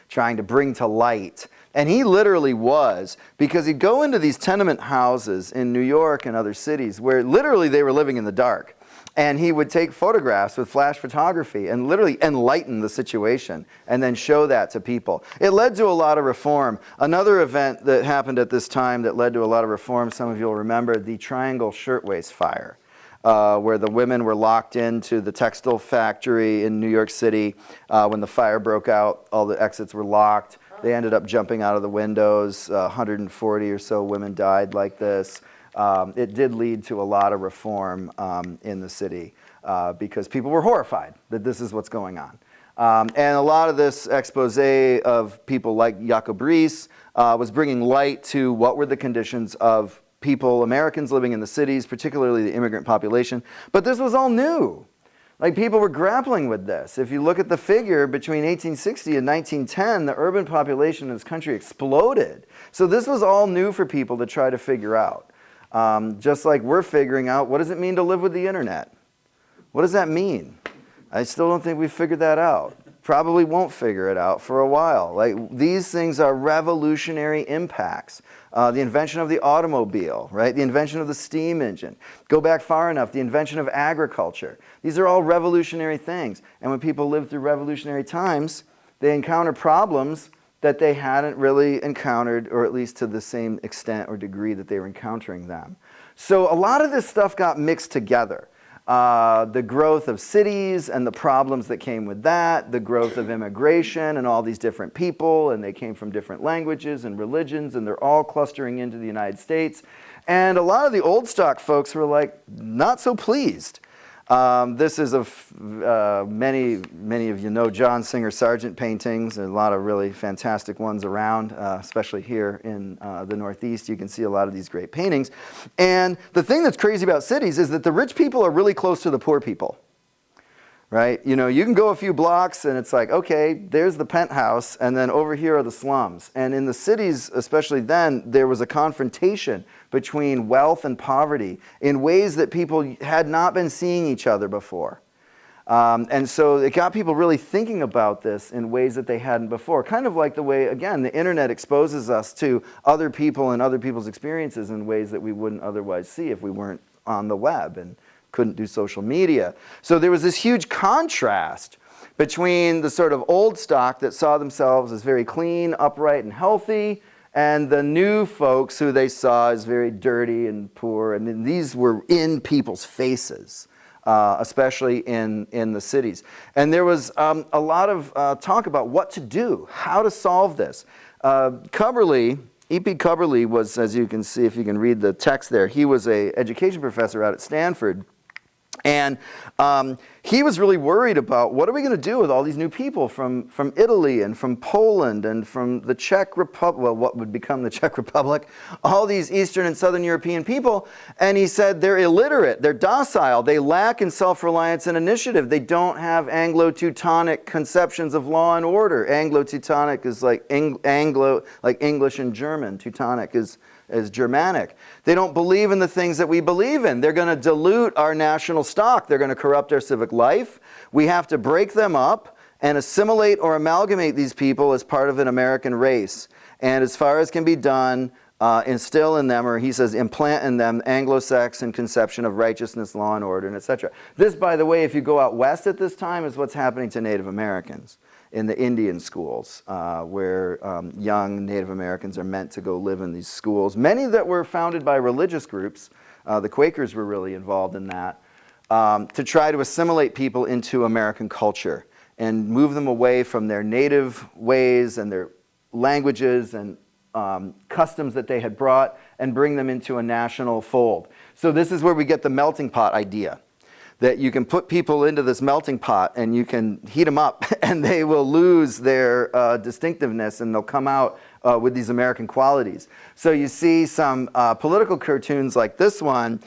trying to bring to light. And he literally was, because he'd go into these tenement houses in New York and other cities where literally they were living in the dark. And he would take photographs with flash photography and literally enlighten the situation and then show that to people. It led to a lot of reform. Another event that happened at this time that led to a lot of reform, some of you will remember, the Triangle Shirtwaist Fire, where the women were locked into the textile factory in New York City. When the fire broke out, all the exits were locked. They ended up jumping out of the windows. 140 or so women died like this. It did lead to a lot of reform in the city because people were horrified that this is what's going on. And a lot of this expose of people like Jacob Riis was bringing light to what were the conditions of people, Americans living in the cities, particularly the immigrant population. But this was all new. Like, people were grappling with this. If you look at the figure between 1860 and 1910, the urban population in this country exploded. So this was all new for people to try to figure out. Just like we're figuring out, what does it mean to live with the internet? What does that mean? I still don't think we've figured that out. Probably won't figure it out for a while. Like, these things are revolutionary impacts. The invention of the automobile, right? The invention of the steam engine. Go back far enough, the invention of agriculture. These are all revolutionary things. And when people live through revolutionary times, they encounter problems that they hadn't really encountered, or at least to the same extent or degree that they were encountering them. So a lot of this stuff got mixed together. The growth of cities and the problems that came with that, the growth of immigration and all these different people, and they came from different languages and religions, and they're all clustering into the United States. And a lot of the old stock folks were like, not so pleased. This is of many of you know John Singer Sargent paintings. There's a lot of really fantastic ones around, especially here in the Northeast. You can see a lot of these great paintings. And the thing that's crazy about cities is that the rich people are really close to the poor people. Right? You know, you can go a few blocks and it's like, okay, there's the penthouse, and then over here are the slums. And in the cities, especially then, there was a confrontation between wealth and poverty in ways that people had not been seeing each other before. And so it got people really thinking about this in ways that they hadn't before. Kind of like the way, again, the internet exposes us to other people and other people's experiences in ways that we wouldn't otherwise see if we weren't on the web and couldn't do social media. So there was this huge contrast between the sort of old stock that saw themselves as very clean, upright, and healthy, and the new folks who they saw as very dirty and poor. And these were in people's faces. especially in the cities. And there was a lot of talk about what to do, how to solve this. Cubberley, E.P. Cubberley was, as you can see, if you can read the text there, he was an education professor out at Stanford. And he was really worried about what are we going to do with all these new people from Italy and from Poland and from the Czech Republic, well, what would become the Czech Republic, all these Eastern and Southern European people. And he said they're illiterate, they're docile, they lack in self-reliance and initiative. They don't have Anglo-Teutonic conceptions of law and order. Anglo-Teutonic is like like English and German. Teutonic is Germanic. They don't believe in the things that we believe in. They're going to dilute our national stock. They're going to corrupt our civic life. We have to break them up and assimilate or amalgamate these people as part of an American race. And as far as can be done, instill in them, or he says implant in them, Anglo-Saxon conception of righteousness, law and order, and etc. This, by the way, if you go out west at this time, is what's happening to Native Americans in the Indian schools, where young Native Americans are meant to go live in these schools. Many that were founded by religious groups, the Quakers were really involved in that, to try to assimilate people into American culture and move them away from their native ways and their languages and customs that they had brought and bring them into a national fold. So this is where we get the melting pot idea, that you can put people into this melting pot and you can heat them up and they will lose their distinctiveness and they'll come out with these American qualities. So you see some political cartoons like this one,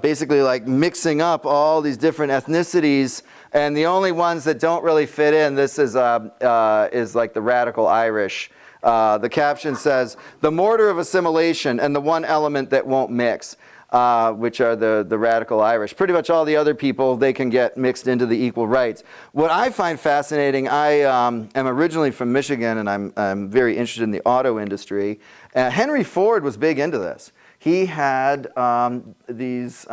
basically like mixing up all these different ethnicities, and the only ones that don't really fit in, this is like the radical Irish. The caption says, "The mortar of assimilation and the one element that won't mix." Which are the radical Irish. Pretty much all the other people, they can get mixed into the equal rights. What I find fascinating, I am originally from Michigan and I'm very interested in the auto industry. Henry Ford was big into this. He had these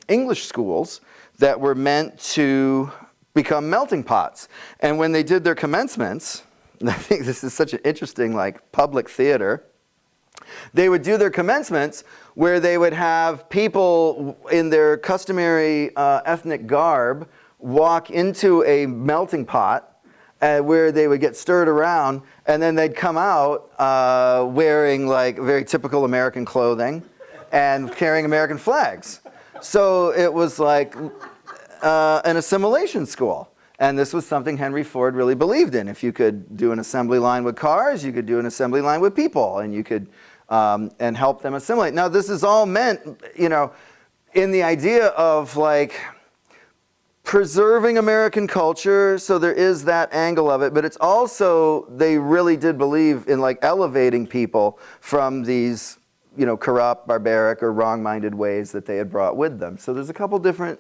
English schools that were meant to become melting pots. And when they did their commencements, and I think this is such an interesting like public theater, they would do their commencements where they would have people in their customary ethnic garb walk into a melting pot where they would get stirred around, and then they'd come out wearing like very typical American clothing and carrying American flags. So it was like an assimilation school. And this was something Henry Ford really believed in. If you could do an assembly line with cars, you could do an assembly line with people, and you could and help them assimilate. Now, this is all meant, you know, in the idea of like preserving American culture, so there is that angle of it, but it's also, they really did believe in like elevating people from these, you know, corrupt, barbaric, or wrong-minded ways that they had brought with them. So there's a couple different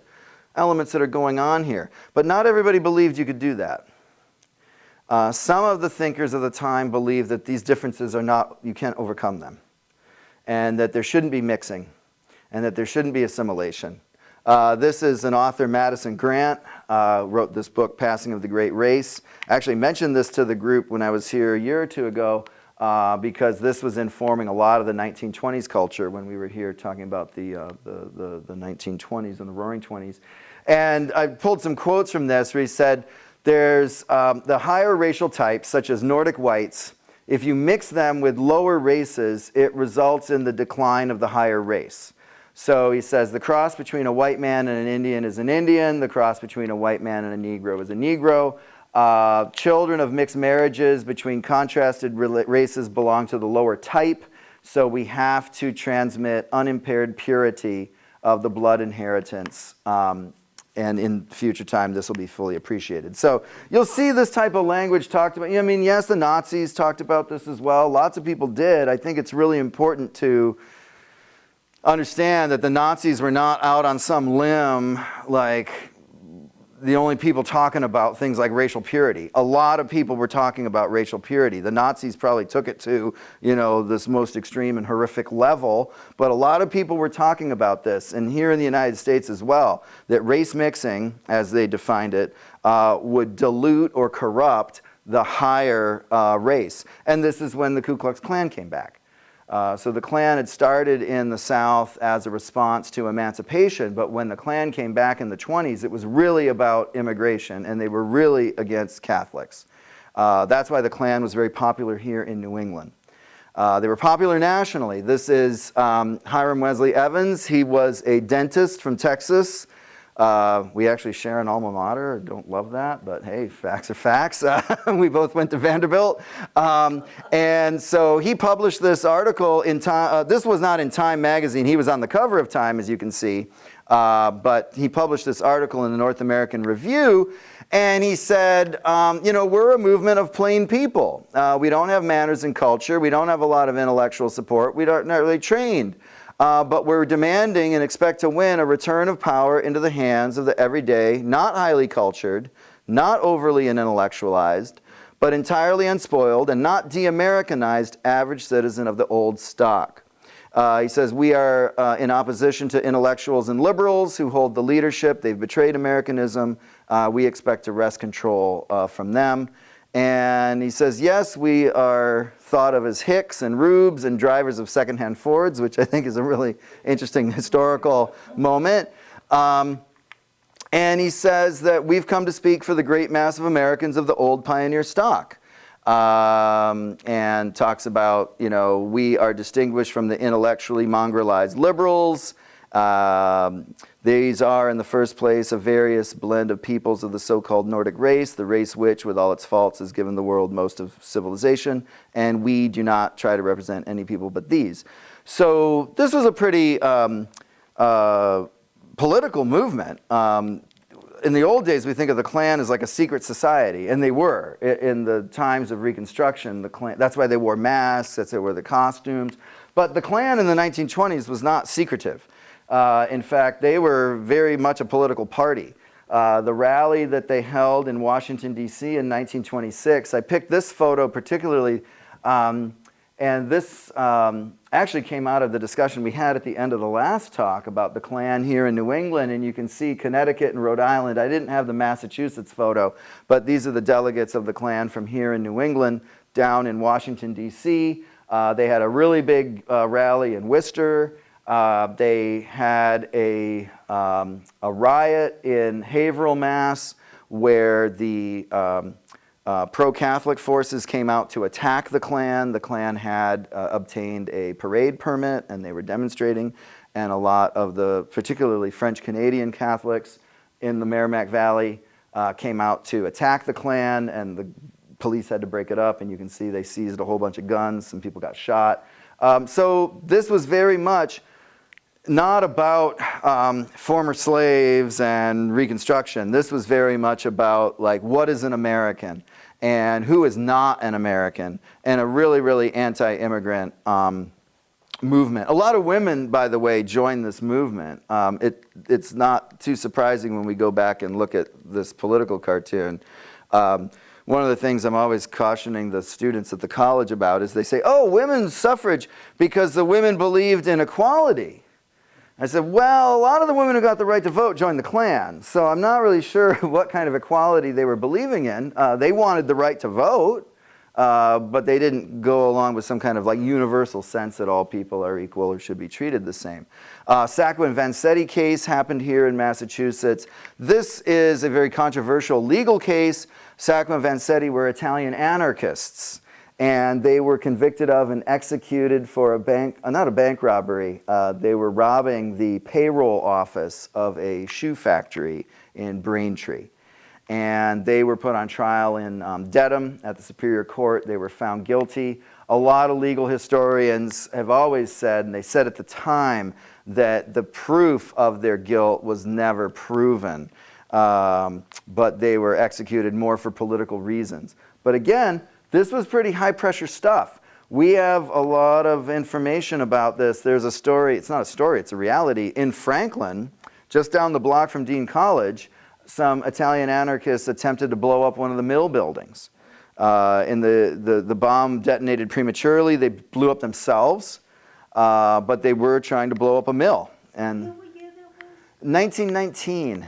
elements that are going on here. But not everybody believed you could do that. Some of the thinkers of the time believed that these differences are not, you can't overcome them, and that there shouldn't be mixing, and that there shouldn't be assimilation. This is an author, Madison Grant, wrote this book, Passing of the Great Race. I actually mentioned this to the group when I was here a year or two ago, because this was informing a lot of the 1920s culture when we were here talking about the 1920s and the Roaring Twenties. And I pulled some quotes from this where he said, there's the higher racial types, such as Nordic whites. If you mix them with lower races, it results in the decline of the higher race. So he says the cross between a white man and an Indian is an Indian. The cross between a white man and a Negro is a Negro. Children of mixed marriages between contrasted races belong to the lower type. So we have to transmit unimpaired purity of the blood inheritance. And in future time, this will be fully appreciated. So you'll see this type of language talked about. I mean, yes, the Nazis talked about this as well. Lots of people did. I think it's really important to understand that the Nazis were not out on some limb like the only people talking about things like racial purity. A lot of people were talking about racial purity. The Nazis probably took it to, you know, this most extreme and horrific level, but a lot of people were talking about this, and here in the United States as well, that race mixing, as they defined it, would dilute or corrupt the higher race. And this is when the Ku Klux Klan came back. So the Klan had started in the South as a response to emancipation, but when the Klan came back in the 20s, it was really about immigration, and they were really against Catholics. That's why the Klan was very popular here in New England. They were popular nationally. This is Hiram Wesley Evans. He was a dentist from Texas. We actually share an alma mater. Don't love that, but hey, facts are facts. We both went to Vanderbilt. And so he published this article in Time. This was not in Time magazine. He was on the cover of Time, as you can see. But he published this article in the North American Review. And he said, you know, we're a movement of plain people. We don't have manners and culture. We don't have a lot of intellectual support. We aren't really trained. But we're demanding and expect to win a return of power into the hands of the everyday, not highly cultured, not overly intellectualized, but entirely unspoiled and not de-Americanized average citizen of the old stock. He says, we are in opposition to intellectuals and liberals who hold the leadership. They've betrayed Americanism. We expect to wrest control from them. And he says, yes, we are thought of as hicks and rubes and drivers of secondhand Fords, which I think is a really interesting historical moment. And he says that we've come to speak for the great mass of Americans of the old pioneer stock. And talks about, you know, we are distinguished from the intellectually mongrelized liberals. These are, in the first place, a various blend of peoples of the so-called Nordic race, the race which, with all its faults, has given the world most of civilization, and we do not try to represent any people but these. So this was a pretty political movement. In the old days, we think of the Klan as like a secret society, and they were. In the times of Reconstruction, the Klan, that's why they wore masks, that's why they wore the costumes. But the Klan in the 1920s was not secretive. In fact, they were very much a political party. The rally that they held in Washington, D.C. in 1926, I picked this photo particularly, and this actually came out of the discussion we had at the end of the last talk about the Klan here in New England, and you can see Connecticut and Rhode Island. I didn't have the Massachusetts photo, but these are the delegates of the Klan from here in New England down in Washington, D.C. They had a really big rally in Worcester. They had a riot in Haverhill, Mass, where the pro-Catholic forces came out to attack the Klan. The Klan had obtained a parade permit, and they were demonstrating. And a lot of the, particularly French-Canadian Catholics in the Merrimack Valley came out to attack the Klan, and the police had to break it up. And you can see they seized a whole bunch of guns. Some people got shot. So this was very much not about former slaves and Reconstruction. This was very much about, like, what is an American and who is not an American, and a really, really anti-immigrant movement. A lot of women, by the way, joined this movement. It's not too surprising when we go back and look at this political cartoon. One of the things I'm always cautioning the students at the college about is they say, oh, women's suffrage because the women believed in equality. I said, well, a lot of the women who got the right to vote joined the Klan, so I'm not really sure what kind of equality they were believing in. They wanted the right to vote, but they didn't go along with some kind of like universal sense that all people are equal or should be treated the same. Sacco and Vanzetti case happened here in Massachusetts. This is a very controversial legal case. Sacco and Vanzetti were Italian anarchists, and they were convicted of and executed for not a bank robbery. They were robbing the payroll office of a shoe factory in Braintree. And they were put on trial in Dedham at the Superior Court. They were found guilty. A lot of legal historians have always said, and they said at the time, that the proof of their guilt was never proven. But they were executed more for political reasons. But again, this was pretty high-pressure stuff. We have a lot of information about this. There's a story, it's not a story, it's a reality. In Franklin, just down the block from Dean College, some Italian anarchists attempted to blow up one of the mill buildings. And the bomb detonated prematurely. They blew up themselves, but they were trying to blow up a mill. And 1919. Wow.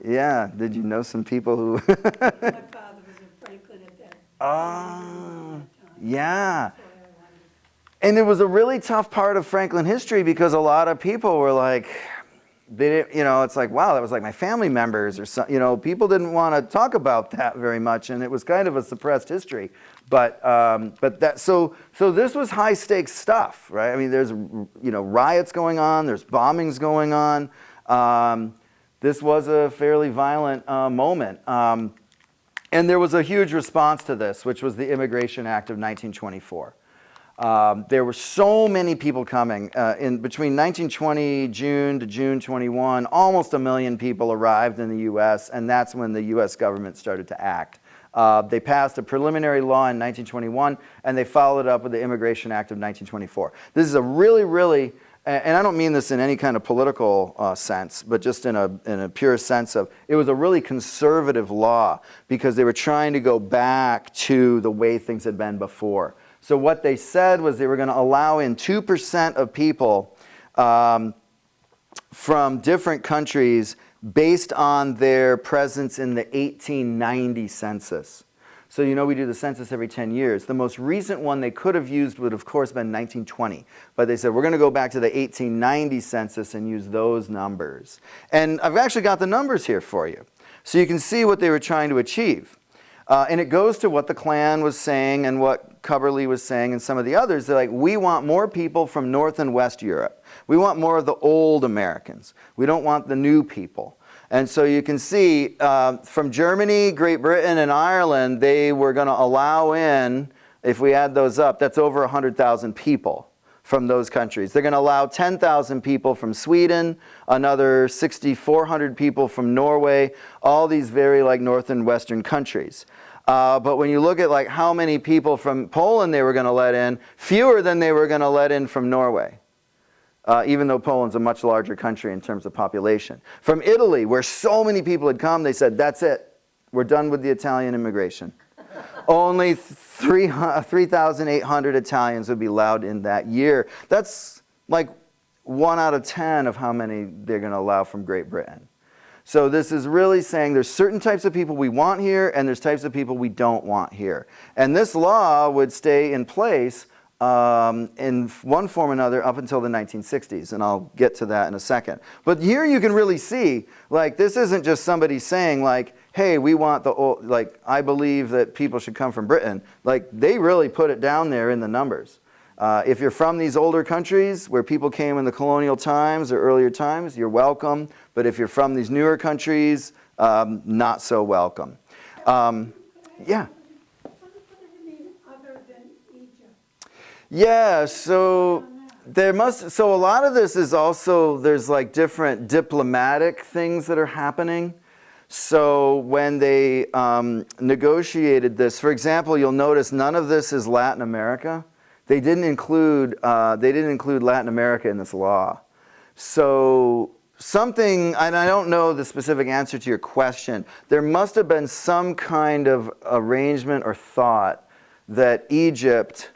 Yeah, did you know some people who... My father was in Franklin at that. Oh, yeah. And it was a really tough part of Franklin history because a lot of people were like, they didn't, it's like, wow, that was like my family members or something. People didn't want to talk about that very much, and it was kind of a suppressed history. But so this was high stakes stuff, right? I mean, there's riots going on, there's bombings going on. This was a fairly violent moment. And there was a huge response to this, which was the Immigration Act of 1924. There were so many people coming. In between 1920 June to June 21, almost 1 million people arrived in the U.S., and that's when the U.S. government started to act. They passed a preliminary law in 1921, and they followed up with the Immigration Act of 1924. This is a really, really, and I don't mean this in any kind of political sense, but just in a pure sense of, it was a really conservative law because they were trying to go back to the way things had been before. So what they said was they were going to allow in 2% of people from different countries based on their presence in the 1890 census. So we do the census every 10 years. The most recent one they could have used would, of course, been 1920. But they said, we're going to go back to the 1890 census and use those numbers. And I've actually got the numbers here for you. So you can see what they were trying to achieve. And it goes to what the Klan was saying and what Cubberley was saying and some of the others. They're like, we want more people from North and West Europe. We want more of the old Americans. We don't want the new people. And so you can see from Germany, Great Britain, and Ireland, they were going to allow in, if we add those up, that's over 100,000 people from those countries. They're going to allow 10,000 people from Sweden, another 6,400 people from Norway, all these very North and Western countries. But when you look at how many people from Poland they were going to let in, fewer than they were going to let in from Norway. Even though Poland's a much larger country in terms of population. From Italy, where so many people had come, they said, that's it. We're done with the Italian immigration. Only 3,800 Italians would be allowed in that year. That's like 1 out of 10 of how many they're going to allow from Great Britain. So this is really saying there's certain types of people we want here, and there's types of people we don't want here. And this law would stay in place in one form or another up until the 1960s, and I'll get to that in a second. But here you can really see, this isn't just somebody saying hey, we want the old, I believe that people should come from Britain. They really put it down there in the numbers. If you're from these older countries where people came in the colonial times or earlier times, you're welcome. But if you're from these newer countries, not so welcome. Yeah. Yeah, so so a lot of this is also, there's different diplomatic things that are happening. So when they negotiated this, for example, you'll notice none of this is Latin America. They didn't include Latin America in this law. So something, and I don't know the specific answer to your question, there must have been some kind of arrangement or thought that Egypt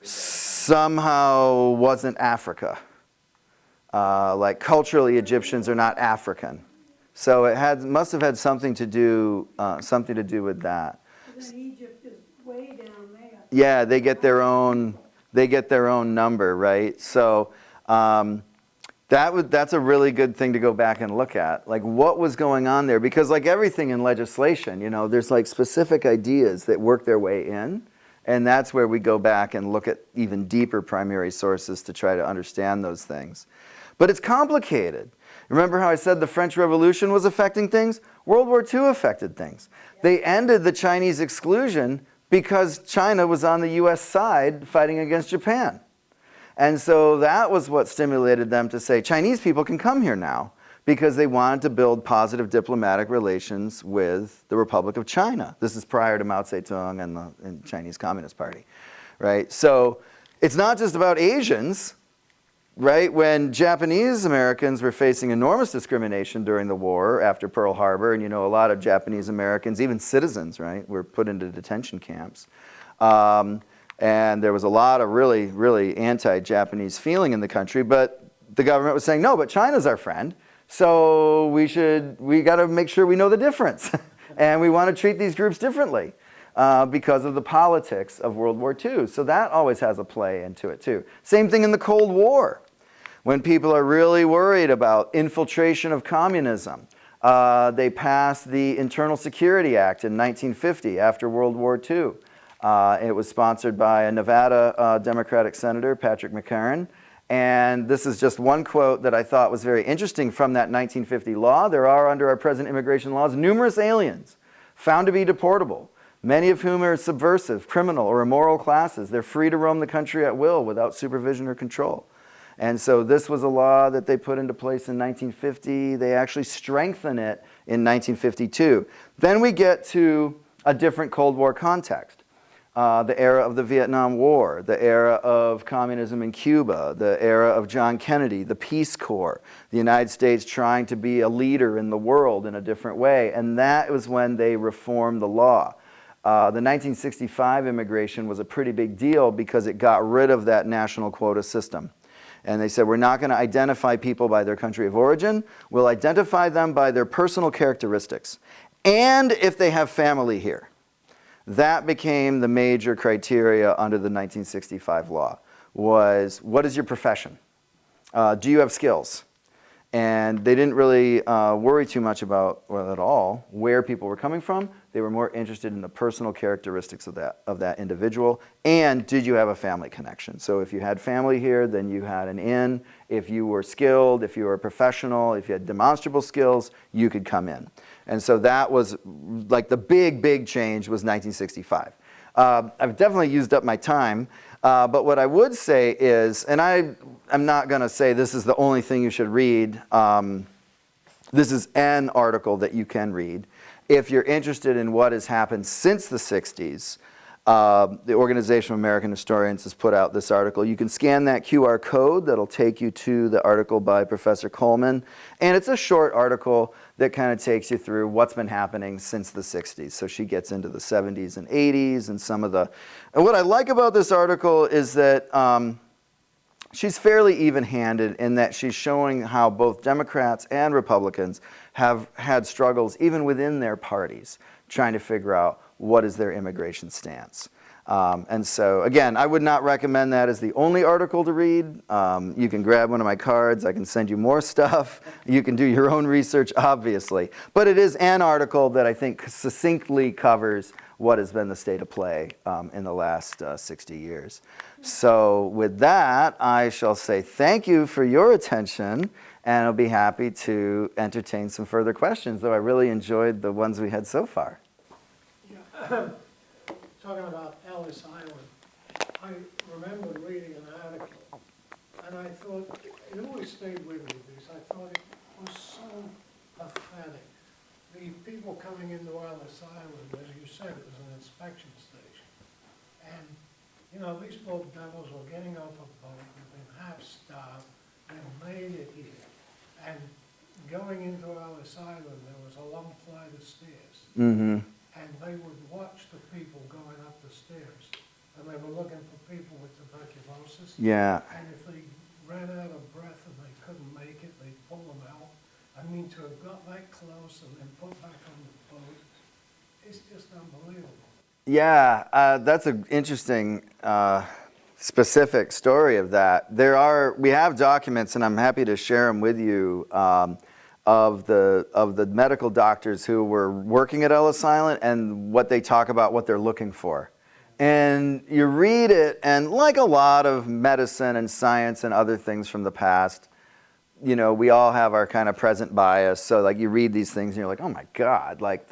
somehow wasn't Africa. Culturally, Egyptians are not African. So it must have had something to do with that. But then Egypt is way down there. Yeah, they get their own number, right? So that's a really good thing to go back and look at. What was going on there? Because everything in legislation, there's specific ideas that work their way in. And that's where we go back and look at even deeper primary sources to try to understand those things. But it's complicated. Remember how I said the French Revolution was affecting things? World War II affected things. They ended the Chinese exclusion because China was on the US side fighting against Japan. And so that was what stimulated them to say, Chinese people can come here now, because they wanted to build positive diplomatic relations with the Republic of China. This is prior to Mao Zedong and the Chinese Communist Party, right? So it's not just about Asians, right? When Japanese Americans were facing enormous discrimination during the war after Pearl Harbor, and a lot of Japanese Americans, even citizens, right, were put into detention camps. And there was a lot of really, really anti-Japanese feeling in the country, but the government was saying, no, but China's our friend. So we got to make sure we know the difference. And we want to treat these groups differently. because of the politics of World War II. So that always has a play into it too. Same thing in the Cold War. When people are really worried about infiltration of communism, they passed the Internal Security Act in 1950 after World War II. It was sponsored by a Nevada Democratic Senator, Patrick McCarran. And this is just one quote that I thought was very interesting from that 1950 law. There are, under our present immigration laws, numerous aliens found to be deportable, many of whom are subversive, criminal, or immoral classes. They're free to roam the country at will without supervision or control. And so this was a law that they put into place in 1950. They actually strengthen it in 1952. Then we get to a different Cold War context. The era of the Vietnam War, the era of communism in Cuba, the era of John Kennedy, the Peace Corps, the United States trying to be a leader in the world in a different way. And that was when they reformed the law. The 1965 immigration was a pretty big deal because it got rid of that national quota system. And they said, we're not going to identify people by their country of origin. We'll identify them by their personal characteristics and if they have family here. That became the major criteria under the 1965 law, was what is your profession? Do you have skills? And they didn't really worry too much about, well, at all, where people were coming from. They were more interested in the personal characteristics of that individual, and did you have a family connection? So if you had family here, then you had an in. If you were skilled, if you were a professional, if you had demonstrable skills, you could come in. And so that was like the big change was 1965. I've definitely used up my time, but what I would say is, and I'm not going to say this is the only thing you should read. This is an article that you can read. If you're interested in what has happened since the 60s, the Organization of American Historians has put out this article. You can scan that QR code that'll take you to the article by Professor Coleman. And it's a short article that kind of takes you through what's been happening since the 60s. So she gets into the 70s and 80s and some of the... And what I like about this article is that she's fairly even-handed in that she's showing how both Democrats and Republicans have had struggles even within their parties trying to figure out what is their immigration stance. And so, again, I would not recommend that as the only article to read. You can grab one of my cards. I can send you more stuff. You can do your own research, obviously. But it is an article that I think succinctly covers what has been the state of play in the last 60 years. So with that, I shall say thank you for your attention, and I'll be happy to entertain some further questions, though I really enjoyed the ones we had so far. Talking about Ellis Island, I remember reading an article, and I thought, it always stayed with me because I thought it was so pathetic. The people coming into Ellis Island, as you said, it was an inspection station. And, you know, these poor devils were getting off a boat, they've been half-starved, they've made it here. And going into Ellis Island, there was a long flight of stairs. Mm-hmm. And they would watch the people going up the stairs, and they were looking for people with tuberculosis. Yeah. And if they ran out of breath and they couldn't make it, they'd pull them out. I mean, to have got that close and then put back on the boat, it's just unbelievable. Yeah, that's an interesting specific story of that. We have documents, and I'm happy to share them with you, of the medical doctors who were working at Ellis Island and what they talk about, what they're looking for. And you read it, and like a lot of medicine and science and other things from the past, you know, we all have our kind of present bias. So like you read these things and you're like, oh my God, like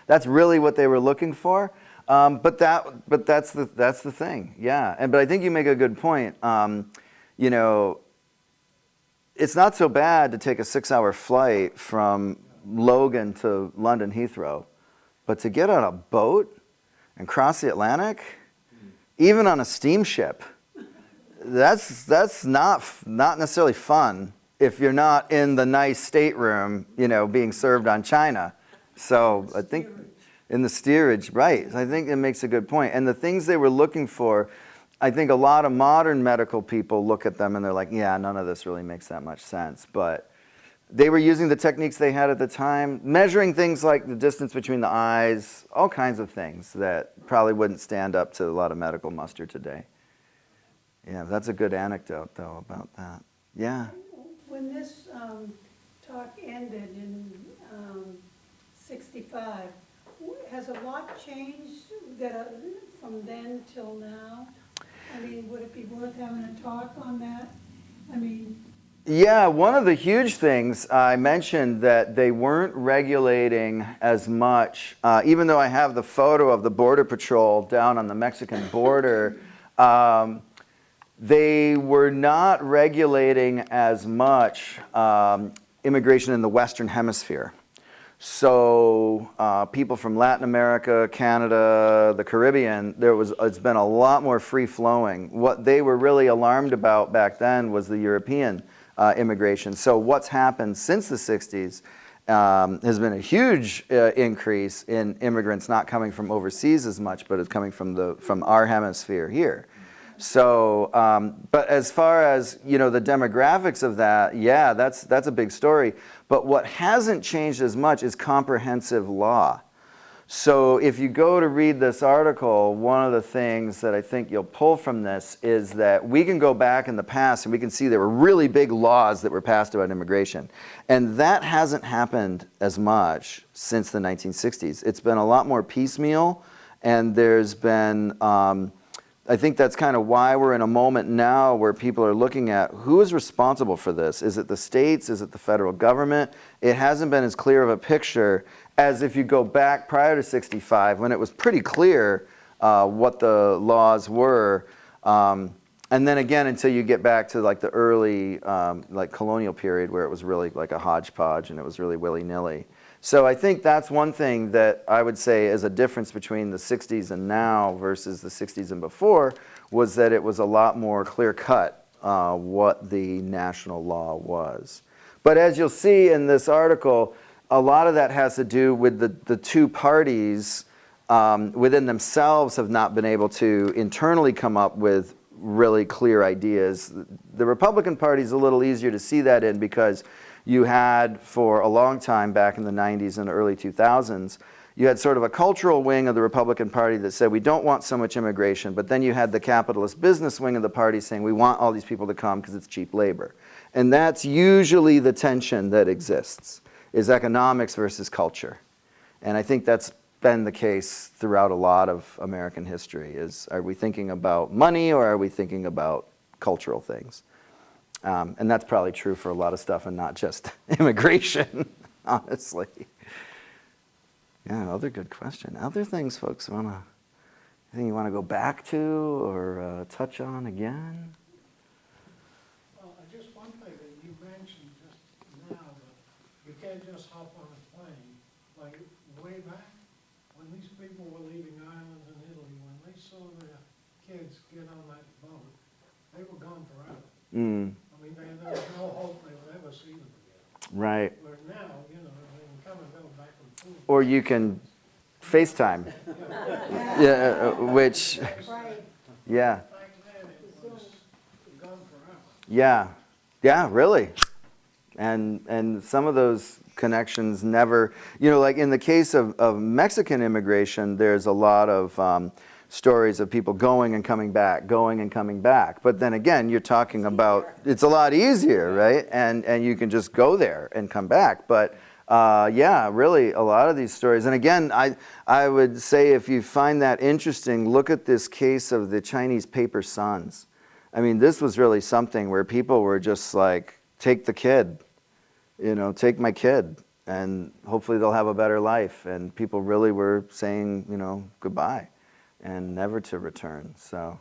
that's really what they were looking for. But that's the thing, yeah. But I think you make a good point. You know, it's not so bad to take a 6-hour flight from Logan to London Heathrow, but to get on a boat and cross the Atlantic, even on a steamship, that's not necessarily fun if you're not in the nice stateroom, you know, being served on china. So I think in the steerage, right? I think it makes a good point. And the things they were looking for, I think a lot of modern medical people look at them and they're like, yeah, none of this really makes that much sense. But they were using the techniques they had at the time, measuring things like the distance between the eyes, all kinds of things that probably wouldn't stand up to a lot of medical muster today. Yeah, that's a good anecdote, though, about that. Yeah. When this talk ended in 65, has a lot changed from then till now? I mean, would it be worth having a talk on that? I mean, Yeah, one of the huge things I mentioned that they weren't regulating as much, even though I have the photo of the Border Patrol down on the Mexican border, they were not regulating as much immigration in the Western Hemisphere. So people from Latin America, Canada, the Caribbean, it's been a lot more free-flowing. What they were really alarmed about back then was the European immigration. So what's happened since the 60s has been a huge increase in immigrants not coming from overseas as much, but it's coming from our hemisphere here. So, but as far as, you know, the demographics of that, yeah, that's a big story. But what hasn't changed as much is comprehensive law. So if you go to read this article, one of the things that I think you'll pull from this is that we can go back in the past and we can see there were really big laws that were passed about immigration. And that hasn't happened as much since the 1960s. It's been a lot more piecemeal, and there's been, I think that's kind of why we're in a moment now where people are looking at who is responsible for this. Is it the states? Is it the federal government? It hasn't been as clear of a picture as if you go back prior to 65 when it was pretty clear what the laws were. And then again, until you get back to like the early like colonial period where it was really like a hodgepodge and it was really willy-nilly. So I think that's one thing that I would say is a difference between the 60s and now versus the 60s and before, was that it was a lot more clear-cut what the national law was. But as you'll see in this article, a lot of that has to do with the two parties within themselves have not been able to internally come up with really clear ideas. The Republican Party is a little easier to see that in because you had, for a long time back in the 90s and early 2000s, you had sort of a cultural wing of the Republican Party that said we don't want so much immigration, but then you had the capitalist business wing of the party saying we want all these people to come because it's cheap labor. And that's usually the tension that exists, is economics versus culture. And I think that's been the case throughout a lot of American history, is are we thinking about money or are we thinking about cultural things? And that's probably true for a lot of stuff and not just immigration, honestly. Yeah, other good question. Other things folks anything you want to go back to or touch on again? Well, just one thing that you mentioned just now, that you can't just hop on a plane. Like way back, when these people were leaving Ireland and Italy, when they saw their kids get on that boat, they were gone forever. Mm. I mean, there was no hope they would ever see them again. Right. Where now, you know, they can come and go back and forth. Or you can FaceTime. Yeah, which, right, yeah. Back then, it was gone forever. Yeah, yeah, really. And some of those connections never, you know, like in the case of Mexican immigration, there's a lot of stories of people going and coming back, going and coming back. But then again, you're talking about, it's a lot easier, right? And you can just go there and come back. But yeah, really, a lot of these stories. And again, I would say if you find that interesting, look at this case of the Chinese paper sons. I mean, this was really something where people were just like, take the kid, you know, take my kid, and hopefully they'll have a better life. And people really were saying, you know, goodbye and never to return. So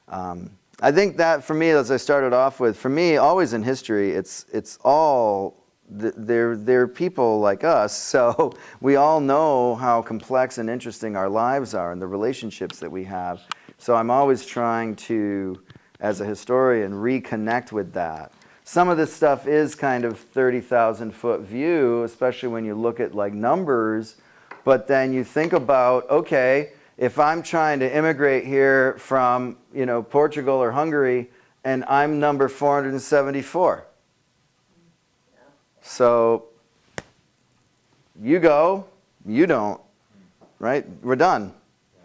I think that for me, as I started off with, for me, always in history, it's all, they're people like us, so we all know how complex and interesting our lives are and the relationships that we have. So I'm always trying to, as a historian, reconnect with that. Some of this stuff is kind of 30,000 foot view, especially when you look at like numbers, but then you think about, okay, if I'm trying to immigrate here from, you know, Portugal or Hungary, and I'm number 474. So you go, you don't, right? We're done.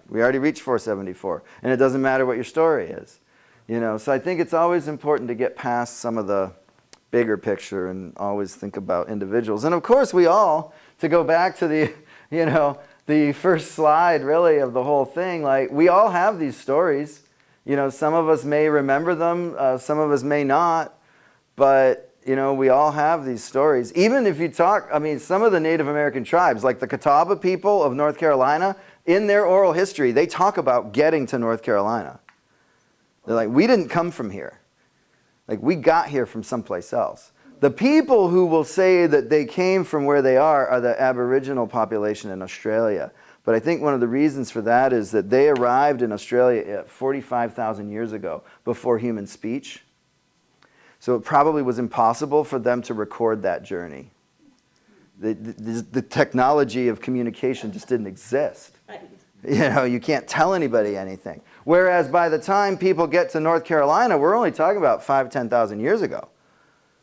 We already reached 474. And it doesn't matter what your story is. So I think it's always important to get past some of the bigger picture and always think about individuals. And of course we all, to go back to the, the first slide really of the whole thing, like we all have these stories. Some of us may remember them, some of us may not, but we all have these stories. Even if you talk, some of the Native American tribes, like the Catawba people of North Carolina, in their oral history, they talk about getting to North Carolina. They're like, we didn't come from here. Like, we got here from someplace else. The people who will say that they came from where they are the Aboriginal population in Australia. But I think one of the reasons for that is that they arrived in Australia 45,000 years ago, before human speech. So it probably was impossible for them to record that journey. The technology of communication just didn't exist. You can't tell anybody anything. Whereas by the time people get to North Carolina, we're only talking about 5,000 to 10,000 years ago.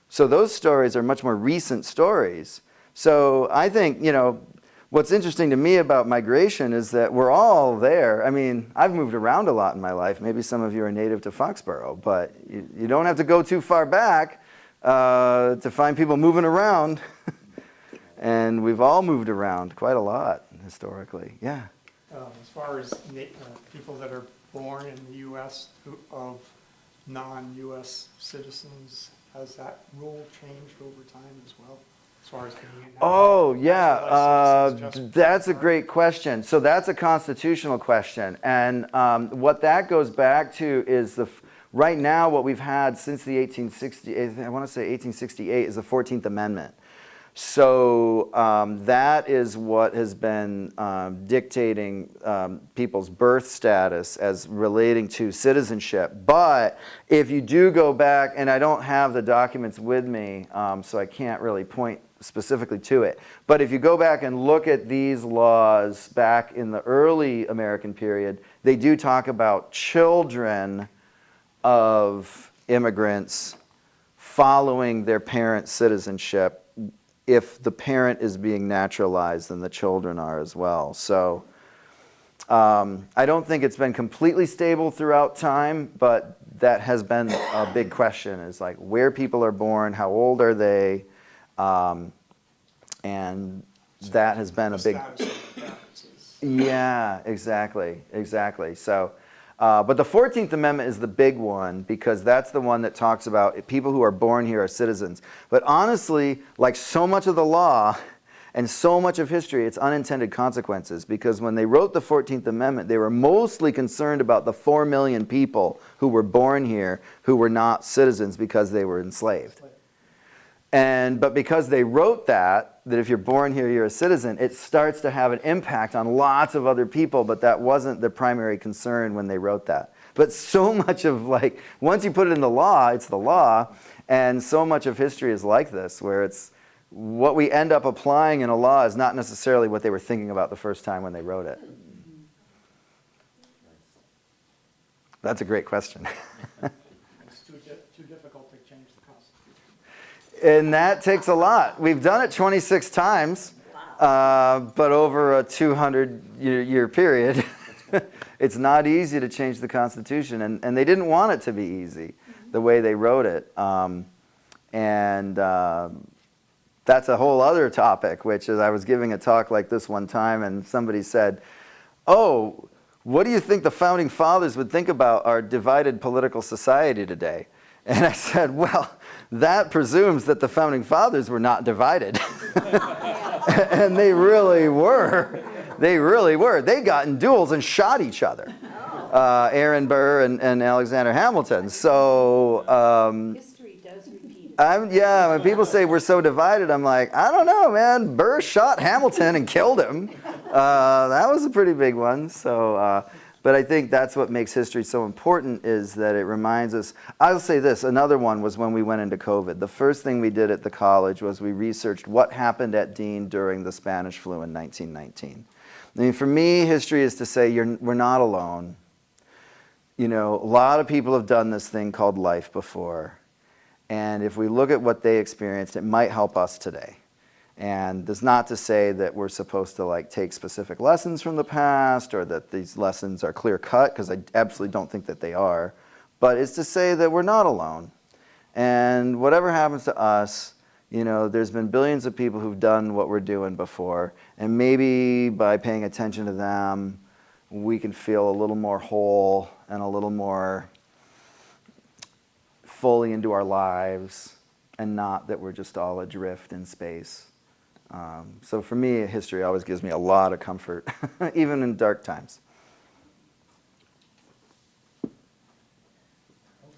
So those stories are much more recent stories. So I think, what's interesting to me about migration is that we're all there. I've moved around a lot in my life. Maybe some of you are native to Foxborough, but you don't have to go too far back to find people moving around. And we've all moved around quite a lot historically. Yeah. As far as people that are born in the U.S. of non-U.S. citizens, has that rule changed over time as well? As far as being Oh, yeah. That's a great question. So that's a constitutional question. And what that goes back to is right now what we've had since the 1868 is the 14th Amendment. So that is what has been dictating people's birth status as relating to citizenship. But if you do go back, and I don't have the documents with me, so I can't really point specifically to it. But if you go back and look at these laws back in the early American period, they do talk about children of immigrants following their parents' citizenship. If the parent is being naturalized, then the children are as well. So I don't think it's been completely stable throughout time, but that has been a big question, is like where people are born, how old are they, and that has been a big... Yeah, exactly. So, but the 14th Amendment is the big one because that's the one that talks about people who are born here are citizens. But honestly, like so much of the law and so much of history, it's unintended consequences, because when they wrote the 14th Amendment, they were mostly concerned about the 4 million people who were born here who were not citizens because they were enslaved. But because they wrote that if you're born here, you're a citizen, it starts to have an impact on lots of other people, but that wasn't the primary concern when they wrote that. But so much of once you put it in the law, it's the law, and so much of history is like this, where it's what we end up applying in a law is not necessarily what they were thinking about the first time when they wrote it. That's a great question. It's too difficult to change the Constitution. And that takes a lot. We've done it 26 times, but over a 200-year period. It's not easy to change the Constitution, and they didn't want it to be easy, the way they wrote it. That's a whole other topic, which is I was giving a talk like this one time, and somebody said, oh, what do you think the Founding Fathers would think about our divided political society today? And I said, well, that presumes that the Founding Fathers were not divided. And they really were. They really were. They got in duels and shot each other. Aaron Burr and Alexander Hamilton. So History does repeat. when people say we're so divided, I'm like, I don't know, man. Burr shot Hamilton and killed him. That was a pretty big one. So, but I think that's what makes history so important, is that it reminds us. I'll say this, another one was when we went into COVID. The first thing we did at the college was we researched what happened at Dean during the Spanish flu in 1919. For me, history is to say we're not alone. A lot of people have done this thing called life before. And if we look at what they experienced, it might help us today. And that's not to say that we're supposed to like take specific lessons from the past or that these lessons are clear cut, because I absolutely don't think that they are. But it's to say that we're not alone. And whatever happens to us, you know, there's been billions of people who've done what we're doing before. And maybe by paying attention to them, we can feel a little more whole and a little more fully into our lives, and not that we're just all adrift in space. So for me, history always gives me a lot of comfort, even in dark times.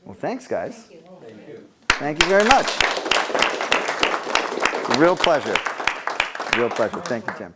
Well, thanks, guys. Thank you. Thank you. Thank you very much. Real pleasure. Real pleasure. Thank you, Tim.